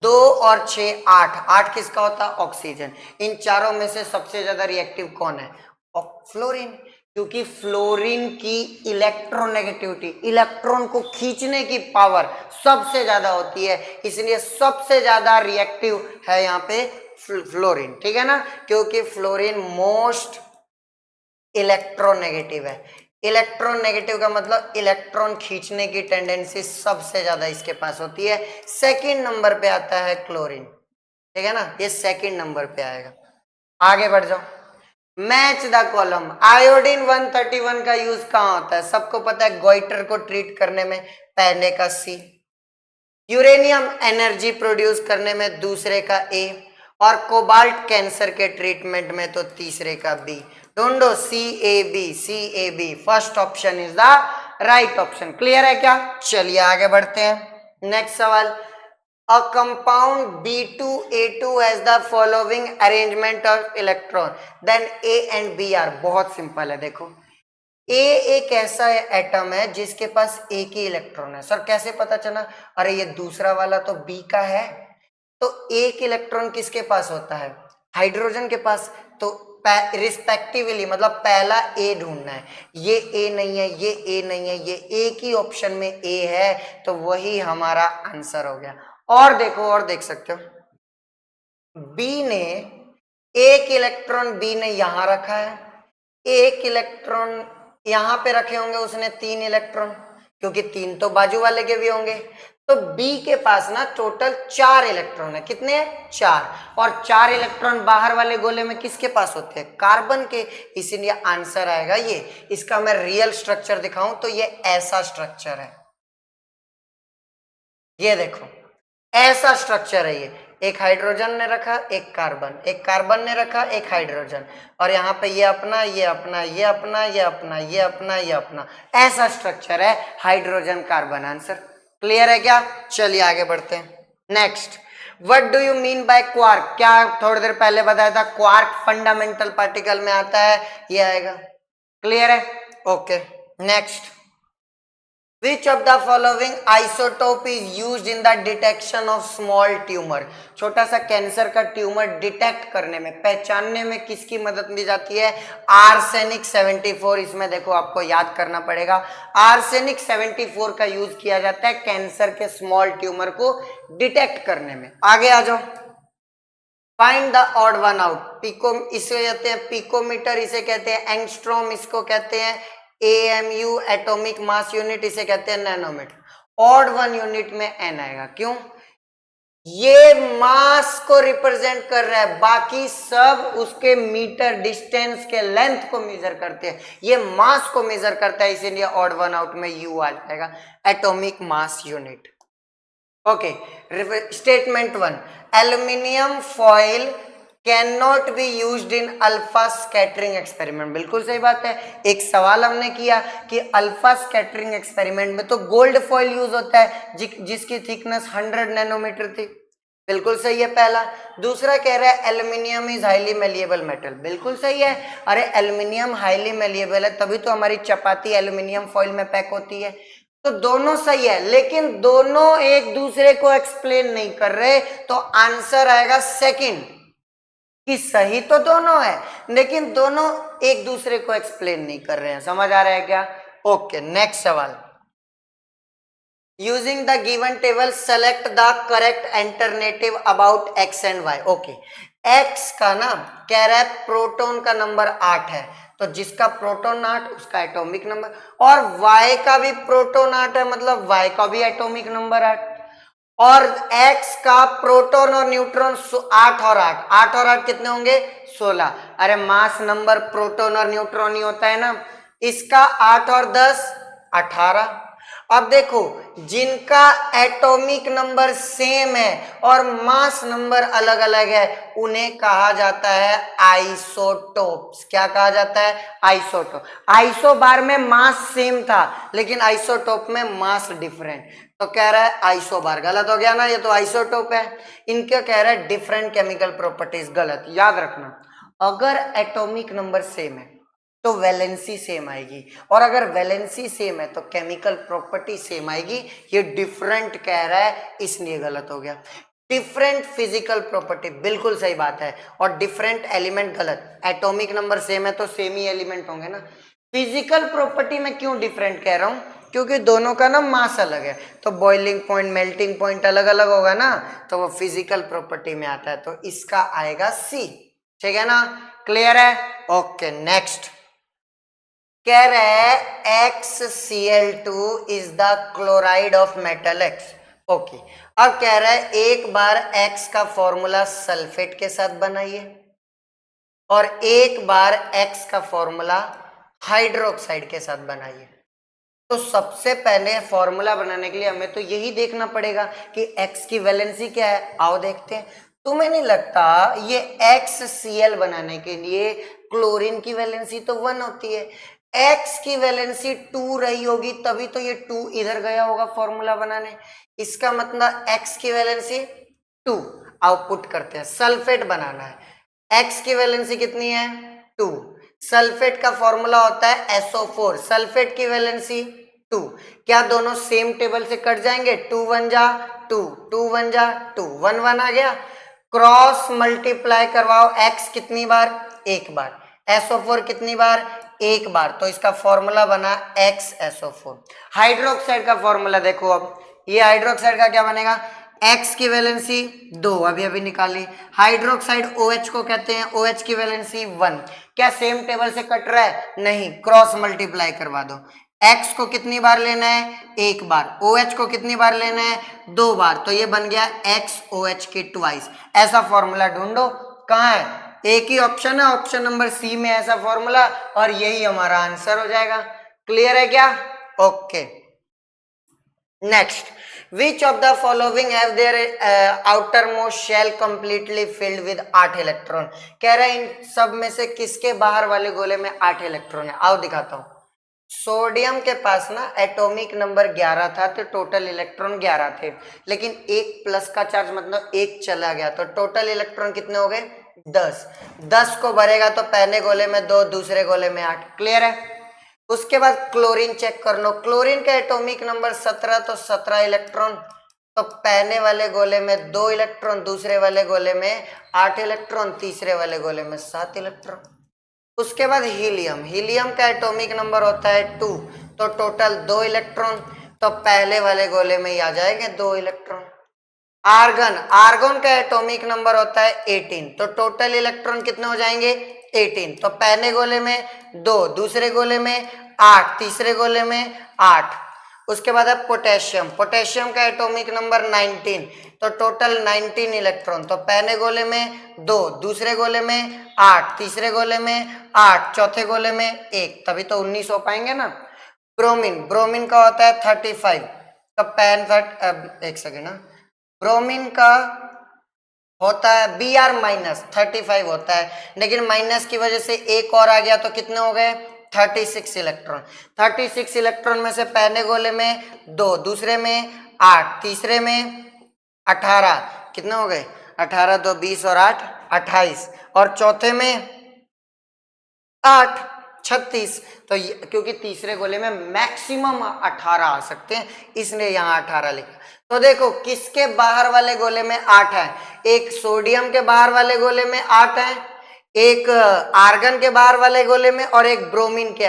2 और 6 8, 8 किसका होता है? ऑक्सीजन। इन चारों में से सबसे ज्यादा रिएक्टिव कौन है? फ्लोरीन, क्योंकि फ्लोरीन की इलेक्ट्रोनेगेटिविटी, इलेक्ट्रॉन को खींचने की पावर सबसे ज्यादा होती है, इसलिए सबसे ज्यादा रिएक्टिव है यहाँ पे फ्लोरीन। ठीक है ना, क्योंकि फ्लोरीन मोस्ट इलेक्ट्रोनेगेटिव है। इलेक्ट्रोनेगेटिव का मतलब इलेक्ट्रॉन खींचने की टेंडेंसी सबसे ज्यादा इसके पास होती है। सेकंड नंबर पे आता है क्लोरीन। ठीक है ना, ये सेकंड नंबर पे आएगा। आगे बढ़ जाओ। Match the column. आयोडीन 131 का यूज कहां होता है? सबको पता है, गोइटर को ट्रीट करने में पहले का सी, यूरेनियम एनर्जी प्रोड्यूस करने में दूसरे का ए, और कोबाल्ट कैंसर के ट्रीटमेंट में तो तीसरे का बी। ढूंढो C A B, C A B. First option is the right option. Clear है क्या? चलिए आगे बढ़ते हैं। नेक्स्ट सवाल, a compound B2A2 has the following arrangement of electron, then A and B are। बहुत सिंपल है, देखो A एक ऐसा एटम है जिसके पास एक ही इलेक्ट्रॉन है। सर कैसे पता चला? अरे ये दूसरा वाला तो B का है, तो एक इलेक्ट्रॉन किसके पास होता है? हाइड्रोजन के पास। तो रिस्पेक्टिवली मतलब पहला ए ढूंढना है। ये ए नहीं है, ये ए नहीं है, ये एक ही ऑप्शन में ए है, तो वही हमारा आंसर हो गया। और देखो, और देख सकते हो, बी ने एक इलेक्ट्रॉन बी ने यहां रखा है, एक इलेक्ट्रॉन यहां पे रखे होंगे उसने 3 इलेक्ट्रॉन, क्योंकि 3 तो बाजू वाले के भी होंगे। तो बी के पास ना टोटल 4 इलेक्ट्रॉन है। कितने हैं? 4। और 4 इलेक्ट्रॉन बाहर वाले गोले में किसके पास होते हैं? कार्बन के। इसीलिए आंसर आएगा ये। इसका मैं रियल स्ट्रक्चर दिखाऊं तो ये ऐसा स्ट्रक्चर है, ये देखो ऐसा स्ट्रक्चर है ये। एक हाइड्रोजन ने रखा, एक कार्बन, एक कार्बन ने रखा, एक हाइड्रोजन, और यहाँ पे ये अपना, ये अपना, ये अपना, ये अपना, ये अपना, ये अपना, ऐसा स्ट्रक्चर है हाइड्रोजन कार्बन। आंसर क्लियर है क्या? चलिए आगे बढ़ते हैं। Next, what do you mean by quark? क्या थोड़ी देर पहले बताया था, क्वार्क फंडामेंटल पार्टिकल में आता है, ये आएगा। क्लियर है? Okay. Next, Which of the following isotope is used in the detection of small tumor? छोटा सा कैंसर का ट्यूमर डिटेक्ट करने में, पहचानने में किसकी मदद ली जाती है? आर्सेनिक 74। इसमें देखो आपको याद करना पड़ेगा, आर्सेनिक 74 का यूज किया जाता है कैंसर के स्मॉल ट्यूमर को डिटेक्ट करने में। आगे आ जाओ। Find the odd one out. Pico इसे कहते हैं पिकोमीटर, इसे कहते हैं एंगस्ट्रॉम, इसको कहते हैं AMU एटॉमिक मास यूनिट, इसे कहते हैं नैनोमीटर। ऑड वन यूनिट में n आएगा। क्यों? ये मास को रिप्रेजेंट कर रहा है, बाकी सब उसके मीटर डिस्टेंस के लेंथ को मेजर करते हैं, ये मास को मेजर करता है, इसीलिए ऑड वन आउट में U आ जाएगा, atomic mass unit. Okay. Statement 1, aluminium foil can not be used in alpha scattering experiment. बिल्कुल सही बात है। एक सवाल हमने किया कि अल्फा स्कैटरिंग एक्सपेरिमेंट में तो गोल्ड फॉइल यूज होता है जिसकी थिकनेस 100 नैनोमीटर थी। बिल्कुल सही है पहला। दूसरा कह रहा है aluminium is highly malleable metal. बिल्कुल सही है। अरे एल्यूमिनियम हाईली मेलिएबल है, तभी तो हमारी चपाती एल्यूमिनियम फॉइल में पैक होती है। तो दोनों सही है, लेकिन दोनों एक दूसरे को एक्सप्लेन नहीं कर रहे, तो आंसर आएगा सेकंड, कि सही तो दोनों है लेकिन दोनों एक दूसरे को एक्सप्लेन नहीं कर रहे हैं। समझ आ रहा है क्या? ओके। नेक्स्ट सवाल, using the given table select the correct alternative about x and y। Okay, x का ना कह रहा है प्रोटॉन का नंबर 8 है, तो जिसका प्रोटॉन 8 उसका एटॉमिक नंबर, और y का भी प्रोटॉन 8 है, मतलब y का भी एटॉमिक नंबर 8, और x का प्रोटॉन और न्यूट्रॉन 8 और 8, 8 और 8 कितने होंगे? 16। अरे मास नंबर प्रोटॉन और न्यूट्रॉन ही होता है ना। इसका 8 और 10 18, अब देखो, जिनका एटॉमिक नंबर सेम है और मास नंबर अलग अलग है उन्हें कहा जाता है आइसोटोप्स। क्या कहा जाता है? आइसोटोप। आइसो बार में मास सेम था लेकिन आइसोटोप में मास डिफरेंट, तो कह रहा है आइसो बार। गलत हो गया ना, ये तो आइसोटोप है। इनका कह रहा है डिफरेंट केमिकल प्रॉपर्टीज। गलत। याद रखना, अगर एटॉमिक नंबर सेम है तो वैलेंसी सेम आएगी, और अगर वैलेंसी सेम है तो केमिकल प्रॉपर्टी सेम आएगी। ये डिफरेंट कह रहा है इसलिए गलत हो गया। डिफरेंट फिजिकल प्रॉपर्टी बिल्कुल सही बात है, और डिफरेंट एलिमेंट गलत। एटॉमिक नंबर सेम है तो सेम ही एलिमेंट होंगे ना। फिजिकल प्रॉपर्टी में क्यों डिफरेंट कह रहा हूं? क्योंकि दोनों का ना मास अलग है, तो बॉइलिंग पॉइंट, मेल्टिंग पॉइंट अलग अलग होगा ना, तो वो फिजिकल प्रॉपर्टी में आता है, तो इसका आएगा सी। ठीक है ना? क्लियर है? ओके, नेक्स्ट कह रहे हैं XCl2 is the chloride of metal X। Okay, अब कह रहा है एक बार X का फॉर्मूला सल्फेट के साथ बनाइए और एक बार X का फॉर्मूला हाइड्रोक्साइड के साथ बनाइए। तो सबसे पहले फॉर्मूला बनाने के लिए हमें तो यही देखना पड़ेगा कि X की वैलेंसी क्या है। आओ देखते हैं। तुम्हें नहीं लगता ये XCl बनाने के लिए क्लोरीन की वैलेंसी तो 1 होती है, X की वैलेंसी 2 रही होगी, तभी तो ये 2 इधर गया होगा फॉर्मूला बनाने। इसका मतलब X की वैलेंसी 2। आउटपुट करते हैं, सल्फेट बनाना है। X की वैलेंसी कितनी है? 2। सल्फेट का फॉर्मूला होता है SO4। सल्फेट की वैलेंसी 2। क्या दोनों सेम टेबल से कट जाएंगे? 2 1 जा 2, 2 1 जा 2, 1 1 आ गया। क्रॉस मल्टीप्लाई करवाओ। X कितनी बार? एक बार। SO4 कितनी बार? एक बार। तो इसका फॉर्मूला बना XSO4। हाइड्रोक्साइड का फॉर्मूला देखो। अब ये हाइड्रोक्साइड का क्या बनेगा? X की वैलेंसी 2 अभी अभी निकाली। हाइड्रोक्साइड OH को कहते हैं, OH की वैलेंसी 1। क्या सेम टेबल से कट रहा है? नहीं, क्रॉस मल्टीप्लाई करवा दो। X को कितनी बार लेना है? एक बार। OH को कितनी बार लेना है? 2 बार। तो ये बन गया XOH की ट्वाइस। ऐसा फॉर्मूला ढूंढो। कहाँ है? एक ही ऑप्शन है, ऑप्शन नंबर सी में ऐसा फॉर्मूला, और यही हमारा आंसर हो जाएगा। क्लियर है क्या? Okay, next, which of the following have their outermost shell completely filled with 8 electron. कह रहा है इन सब में से किसके बाहर वाले गोले में 8 इलेक्ट्रॉन है। आओ दिखाता हूं। सोडियम के पास ना एटॉमिक नंबर 11 था, तो टोटल इलेक्ट्रॉन 11 थे, लेकिन एक प्लस का चार्ज मतलब एक चला गया, तो टोटल इलेक्ट्रॉन कितने हो गए? 10। 10 को भरेगा तो पहले गोले में 2, दूसरे गोले में 8। क्लियर है? उसके बाद क्लोरीन चेक कर लो। क्लोरीन का एटॉमिक नंबर 17, तो 17 इलेक्ट्रॉन। तो पहले वाले गोले में 2 इलेक्ट्रॉन, दूसरे वाले गोले में 8 इलेक्ट्रॉन, तीसरे वाले गोले में 7 इलेक्ट्रॉन। उसके बाद हीलियम। हीलियम का एटॉमिक नंबर होता है 2, तो टोटल 2 इलेक्ट्रॉन, तो पहले वाले गोले में ही आ जाएंगे 2 इलेक्ट्रॉन। आर्गन। आर्गन का एटॉमिक नंबर होता है 18, तो टोटल इलेक्ट्रॉन कितने हो जाएंगे? 18। तो पहले गोले में 2, दूसरे गोले में 8, तीसरे गोले में 8। उसके बाद है पोटेशियम। पोटेशियम का एटॉमिक नंबर 19, तो टोटल 19 इलेक्ट्रॉन। तो पहले गोले में 2, दूसरे गोले में 8, तीसरे गोले में 8, चौथे गोले में 1, तभी तो 19 हो पाएंगे ना। ब्रोमीन। ब्रोमीन का होता है 35, तो एक सेकेंड ना, ब्रोमीन का होता है Br माइनस 35 होता है, लेकिन माइनस की वजह से एक और आ गया, तो कितने हो गए? 36 इलेक्ट्रॉन। 36 इलेक्ट्रॉन में से पहले गोले में 2, दूसरे में 8, तीसरे में 18, कितने हो गए? 18 2 20 और 8 28, और चौथे में 8 36। तो क्योंकि तीसरे गोले में मैक्सिमम 18 आ सकते हैं, इसलिए यहाँ 18 लिखा। तो देखो किसके बाहर वाले गोले में 8 है? एक सोडियम के बाहर वाले गोले में 8 है, एक आर्गन के बाहर वाले गोले में, और एक ब्रोमीन के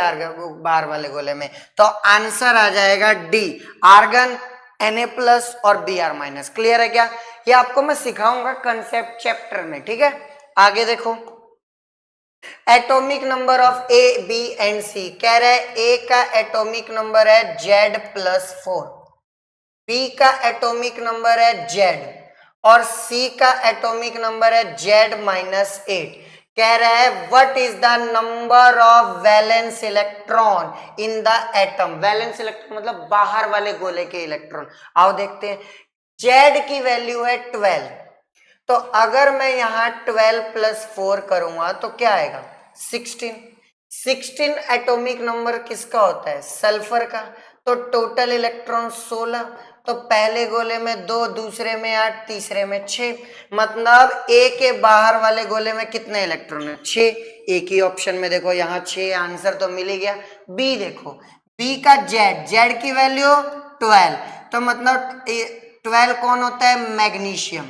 बाहर वाले गोले में। तो आंसर आ जाएगा डी, आर्गन, Na+ और Br माइनस। क्लियर है क्या? ये आपको मैं सिखाऊंगा कंसेप्ट चैप्टर में, ठीक है? आगे देखो, atomic number of A, B and C. कह रहे हैं ए का एटॉमिक नंबर है Z+4, बी का एटॉमिक नंबर है Z, और सी का एटॉमिक नंबर है Z-8। कह रहा है what is the number of valence electron in the atom. Valence electron मतलब बाहर वाले गोले के इलेक्ट्रॉन। आओ देखते हैं। जेड की वैल्यू है 12, तो अगर मैं यहां 12 प्लस 4 करूंगा तो क्या आएगा 16। 16 एटॉमिक नंबर किसका होता है सल्फर का। तो टोटल इलेक्ट्रॉन 16, तो पहले गोले में 2, दूसरे में 8, तीसरे में 6, मतलब ए के बाहर वाले गोले में कितने इलेक्ट्रॉन है 6। एक ही ऑप्शन में देखो यहाँ 6, आंसर तो मिल ही गया। बी देखो, बी का जेड, जेड की वैल्यू 12, तो मतलब 12 कौन होता है मैग्नीशियम।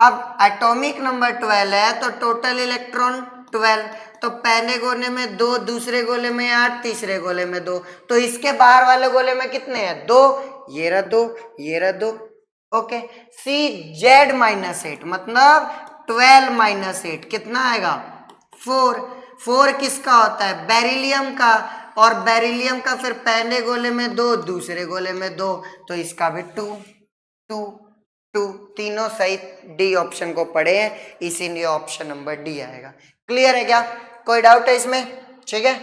अब एटॉमिक नंबर 12 है तो टोटल इलेक्ट्रॉन 12, तो पहले गोले में 2, दूसरे गोले में 8, तीसरे गोले में 2, तो इसके बाहर वाले गोले में कितने हैं 2, ये रहा 2, ये रहा 2। ओके, सी जेड -8 मतलब 12 - 8 कितना आएगा 4। 4 किसका होता है बेरिलियम का, और बेरिलियम का फिर पहले गोले में 2, दूसरे गोले में 2, तो इसका भी 2 2 2, तीनों सही डी ऑप्शन को पढ़े हैं, इसीलिए ऑप्शन नंबर डी आएगा। क्लियर है क्या, कोई डाउट है इसमें। ठीक है,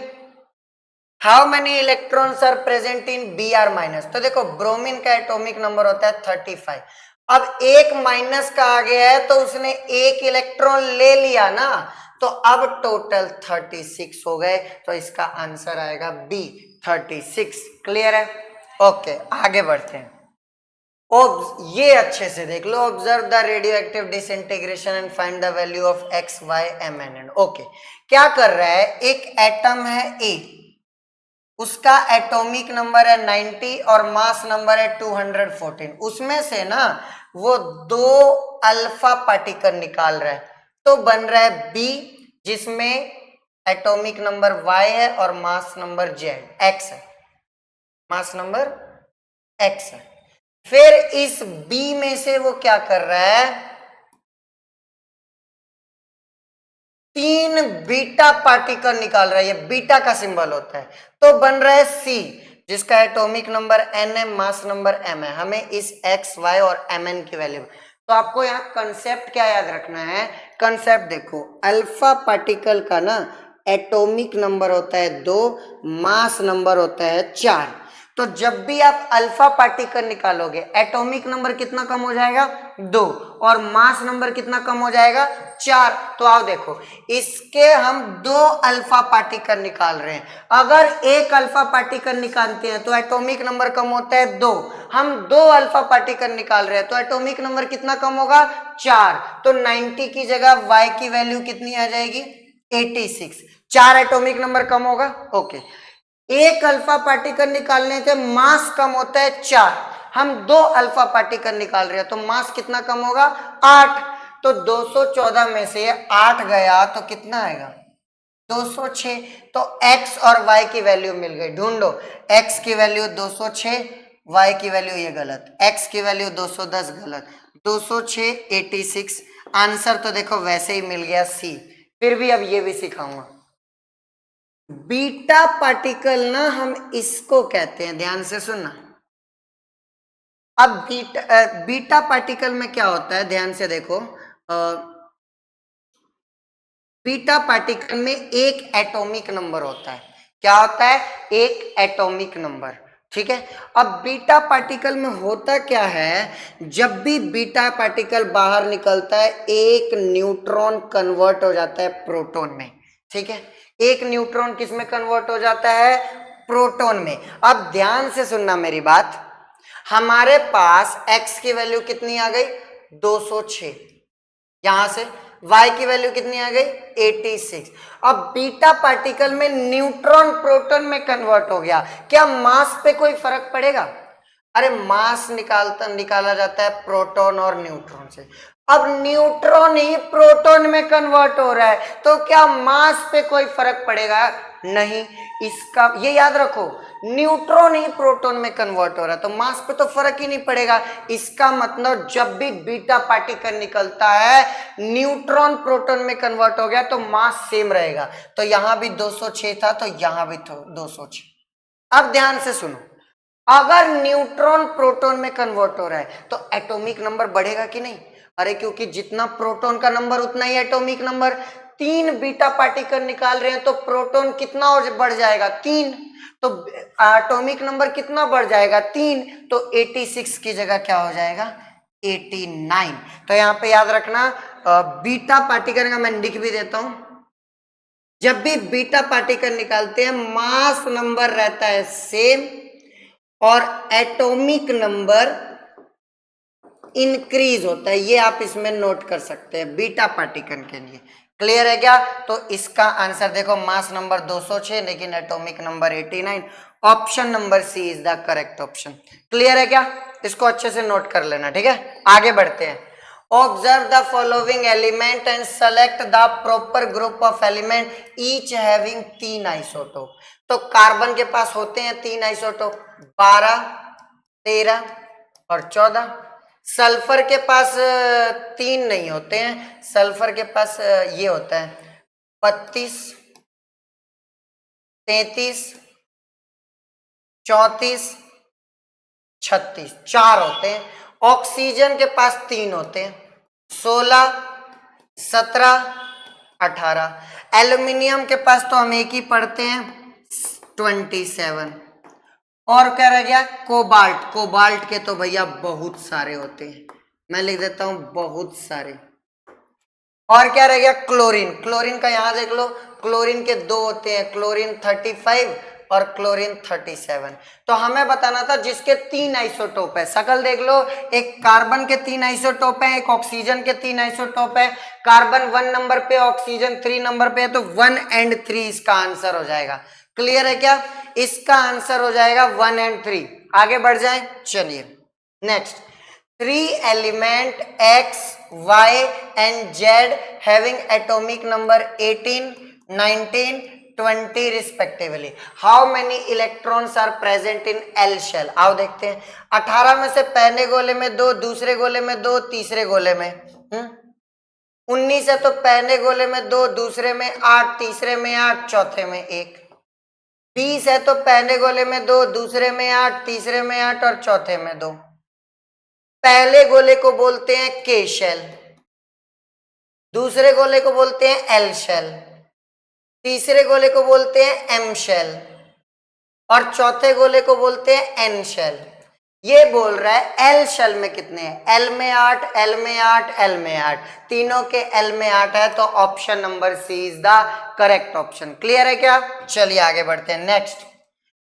how many electrons are present in Br-, तो देखो ब्रोमीन का एटॉमिक नंबर होता है 35। अब एक माइनस का आ गया है तो उसने एक इलेक्ट्रॉन ले लिया ना, तो अब टोटल 36 हो गए, तो इसका आंसर आएगा बी 36। क्लियर है, ओके आगे बढ़ते हैं। ये अच्छे से देख लो, observe the radioactive disintegration and find the value of X Y M N N. Okay, क्या कर रहा है, एक एटम है ए, उसका एटॉमिक नंबर है 90 और मास नंबर है 214, उसमें से ना वो 2 अल्फा पार्टिकल निकाल रहा है, तो बन रहा है बी, जिसमें एटॉमिक नंबर y है और मास नंबर जेड एक्स है, मास नंबर एक्स है। फिर इस B में से वो क्या कर रहा है 3 बीटा पार्टिकल निकाल रहा है, ये बीटा का सिंबल होता है, तो बन रहा है C, जिसका एटॉमिक नंबर n है, मास नंबर m है। हमें इस x y और mn की वैल्यू, तो आपको यहाँ कंसेप्ट क्या याद रखना है, कंसेप्ट देखो, अल्फा पार्टिकल का ना एटॉमिक नंबर होता है 2, मास नंबर होता है 4, तो जब भी आप अल्फा पार्टिकल निकालोगे एटॉमिक नंबर कितना कम हो जाएगा 2, और मास नंबर कितना कम हो जाएगा 4। तो आओ देखो, इसके हम 2 अल्फा पार्टिकल निकाल रहे हैं, अगर एक अल्फा पार्टिकल निकालते हैं तो एटॉमिक नंबर कम होता है 2, हम 2 अल्फा पार्टिकल निकाल रहे हैं तो एटॉमिक नंबर कितना कम होगा 4, तो 90 की जगह y की वैल्यू कितनी आ जाएगी 86, 4 एटॉमिक नंबर कम होगा। ओके, एक अल्फा पार्टिकल निकालने से मास कम होता है 4, हम 2 अल्फा पार्टिकल निकाल रहे हैं तो मास कितना कम होगा 8, तो 214 में से 8 गया तो कितना आएगा 206, तो x और y की वैल्यू मिल गई। ढूंढो, x की वैल्यू 206, y की वैल्यू ये गलत, x की वैल्यू 210 गलत, 206 86, आंसर तो देखो वैसे ही मिल गया सी। फिर भी अब ये भी सिखाऊंगा, बीटा पार्टिकल ना हम इसको कहते हैं, ध्यान से सुनना। अब बीटा पार्टिकल में क्या होता है ध्यान से देखो, बीटा पार्टिकल में एक एटॉमिक नंबर होता है, क्या होता है एक एटॉमिक नंबर। ठीक है, अब बीटा पार्टिकल में होता क्या है, जब भी बीटा पार्टिकल बाहर निकलता है एक न्यूट्रॉन कन्वर्ट हो जाता है प्रोटॉन में। ठीक है, एक न्यूट्रॉन किस में कन्वर्ट हो जाता है प्रोटॉन में। अब ध्यान से सुनना मेरी बात, हमारे पास x की वैल्यू कितनी आ गई 206, यहां से y की वैल्यू कितनी आ गई 86। अब बीटा पार्टिकल में न्यूट्रॉन प्रोटॉन में कन्वर्ट हो गया, क्या मास पे कोई फर्क पड़ेगा? अरे मास निकाला जाता है प्रोटॉन और न्यूट्रॉन से, अब न्यूट्रॉन ही प्रोटॉन में कन्वर्ट हो रहा है तो क्या मास पे कोई फर्क पड़ेगा? नहीं, इसका ये याद रखो, न्यूट्रॉन ही प्रोटॉन में कन्वर्ट हो रहा है तो मास पे तो फर्क ही नहीं पड़ेगा। इसका मतलब जब भी बीटा पार्टिकल निकलता है न्यूट्रॉन प्रोटॉन में कन्वर्ट हो गया तो मास सेम रहेगा, तो यहां भी 206 था तो यहां भी 206। अब ध्यान से सुनो, अगर न्यूट्रॉन प्रोटॉन में कन्वर्ट हो रहा है तो एटॉमिक नंबर बढ़ेगा कि नहीं? अरे क्योंकि जितना प्रोटॉन का नंबर उतना ही एटॉमिक नंबर, तीन बीटा पार्टिकल निकाल रहे हैं तो प्रोटॉन कितना और बढ़ जाएगा 3, तो एटॉमिक नंबर कितना बढ़ जाएगा 3, तो 86 की जगह क्या हो जाएगा 89। तो यहाँ पे याद रखना बीटा पार्टिकल का मैं लिख भी देता हूं, जब भी बीटा पार्टिकल निकालते हैं मास नंबर रहता है सेम और एटॉमिक नंबर इंक्रीज होता है, ये आप इसमें नोट कर सकते हैं बीटा पार्टिकल के लिए। क्लियर है क्या? तो इसका आंसर देखो मास नंबर 206 लेकिन atomic number 89, option number C is the correct option. Clear है क्या? इसको अच्छे से नोट कर लेना, ठीक है। आगे बढ़ते हैं। Observe the following element and select the proper group of element each having 3 isotope. तो कार्बन के पास होते हैं 3 आइसोटोप, 12, 13 और 14। सल्फर के पास 3 नहीं होते हैं, सल्फर के पास ये होता है 32, 33, 34, 36, 4 होते हैं। ऑक्सीजन के पास 3 होते हैं, 16, 17, 18। एल्यूमिनियम के पास तो हम एक ही पढ़ते हैं 27। और क्या रह गया कोबाल्ट, कोबाल्ट के तो भैया बहुत सारे होते हैं, मैं लिख देता हूं बहुत सारे। और क्या रह गया क्लोरीन, क्लोरीन का यहां देख लो, क्लोरीन के 2 होते हैं, क्लोरीन 35 और क्लोरीन 37। तो हमें बताना था जिसके 3 आइसोटोप है, शकल देख लो, एक कार्बन के 3 आइसोटोप है, एक ऑक्सीजन के 3 आइसोटोप है, कार्बन 1 नंबर पे, ऑक्सीजन 3 नंबर पे है, तो 1 और 3 इसका आंसर हो जाएगा। क्लियर है क्या? इसका आंसर हो जाएगा 1 और 3। आगे बढ़ जाए, चलिए next. 3 element X, Y and Z having atomic number 18, 19, 20 respectively. How many electrons are present in L shell? आओ देखते हैं। 18 में से पहले गोले में 2, दूसरे गोले में 2, तीसरे गोले में 19 है तो पहले गोले में 2, दूसरे में 8, तीसरे में 8, चौथे में 1। 20 है तो पहले गोले में 2, दूसरे में 8, तीसरे में 8 और चौथे में 2। पहले गोले को बोलते हैं के शेल, दूसरे गोले को बोलते हैं एल शेल, तीसरे गोले को बोलते हैं एम शेल और चौथे गोले को बोलते हैं एन शेल। ये बोल रहा है एल शेल में कितने हैं, एल में 8, एल में 8, एल में 8, तीनों के एल में 8 है, तो option number C is the correct option. Clear है क्या? चलिए आगे बढ़ते हैं। Next,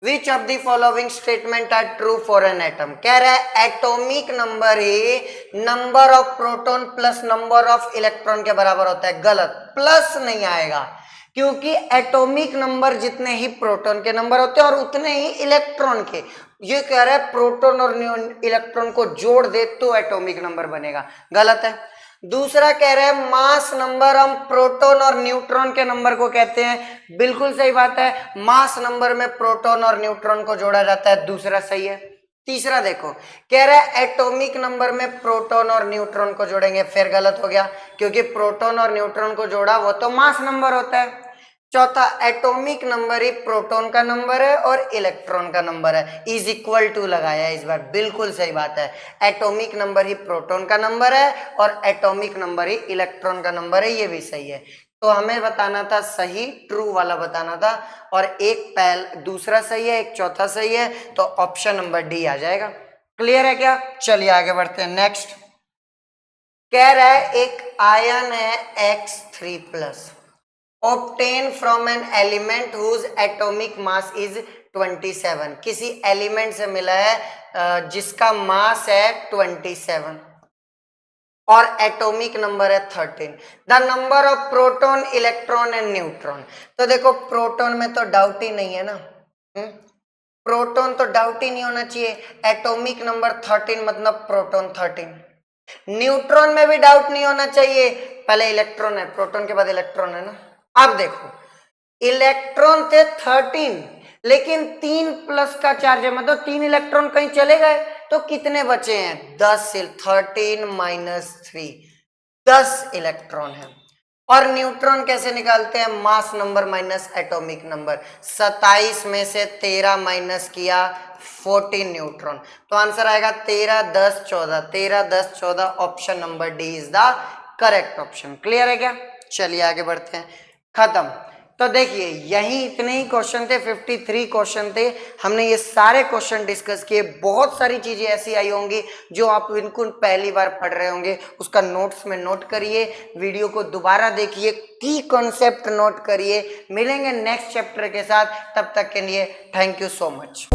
Which of the following statement are true for an atom? कह रहा है atomic number he number of proton plus number of electron के बराबर होता है। गलत, प्लस नहीं आएगा, क्योंकि एटॉमिक नंबर जितने ही प्रोटॉन के नंबर होते हैं और उतने ही इलेक्ट्रॉन के। ये कह रहा है प्रोटॉन और इलेक्ट्रॉन को जोड़ दे तो एटॉमिक नंबर बनेगा, गलत है। दूसरा कह रहे हैं मास नंबर हम प्रोटॉन और न्यूट्रॉन के नंबर को कहते हैं, बिल्कुल सही बात है, मास नंबर में प्रोटॉन और न्यूट्रॉन को जोड़ा जाता है, दूसरा सही है। तीसरा देखो, कह रहा है एटॉमिक नंबर में प्रोटॉन और न्यूट्रॉन को जोड़ेंगे, फिर गलत हो गया, क्योंकि प्रोटॉन और न्यूट्रॉन को जोड़ा वो तो मास नंबर होता है। चौथा, एटॉमिक नंबर ही प्रोटॉन का नंबर है और इलेक्ट्रॉन का नंबर है, इज इक्वल टू लगाया इस बार, बिल्कुल सही बात है। एटॉमिक नंबर ही प्रोटॉन का नंबर है और एटॉमिक नंबर ही इलेक्ट्रॉन का नंबर है, ये भी सही है। तो हमें बताना था सही, ट्रू वाला बताना था, और एक दूसरा सही है, एक चौथा सही है, तो ऑप्शन नंबर डी आ जाएगा। क्लियर है क्या? चलिए आगे बढ़ते हैं। नेक्स्ट कह रहा है एक आयन है X3+, obtained from an element whose atomic mass is 27। किसी एलिमेंट से मिला है जिसका मास है 27 और एटॉमिक नंबर है 13। The number of proton, electron and neutron. तो देखो प्रोटॉन में तो डाउट ही नहीं है ना, प्रोटॉन तो डाउट ही नहीं होना चाहिए, एटॉमिक नंबर 13 मतलब प्रोटॉन 13। न्यूट्रॉन में भी डाउट नहीं होना चाहिए, पहले इलेक्ट्रॉन है, प्रोटॉन के बाद इलेक्ट्रॉन है ना। अब देखो इलेक्ट्रॉन थे 13 लेकिन 3 प्लस का चार्ज है, मतलब 3 इलेक्ट्रॉन कहीं चले गए, तो कितने बचे हैं 10। 13 माइनस 3, 10 इलेक्ट्रॉन है। और न्यूट्रॉन कैसे निकालते हैं, mass number minus atomic number, 27 में से 13 माइनस किया 14 न्यूट्रॉन, तो आंसर आएगा 13, 10, 14, 13, 10, 14, option number D is the correct option. Clear है क्या? चलिए आगे बढ़ते हैं। खत्म। तो देखिए यही इतने ही क्वेश्चन थे, 53 क्वेश्चन थे। हमने ये सारे क्वेश्चन डिस्कस किए। बहुत सारी चीजें ऐसी आई होंगी जो आप बिल्कुल पहली बार पढ़ रहे होंगे, उसका नोट्स में नोट करिए, वीडियो को दोबारा देखिए, की कॉन्सेप्ट नोट करिए। मिलेंगे नेक्स्ट चैप्टर के साथ, तब तक के लिए थैंक यू सो मच।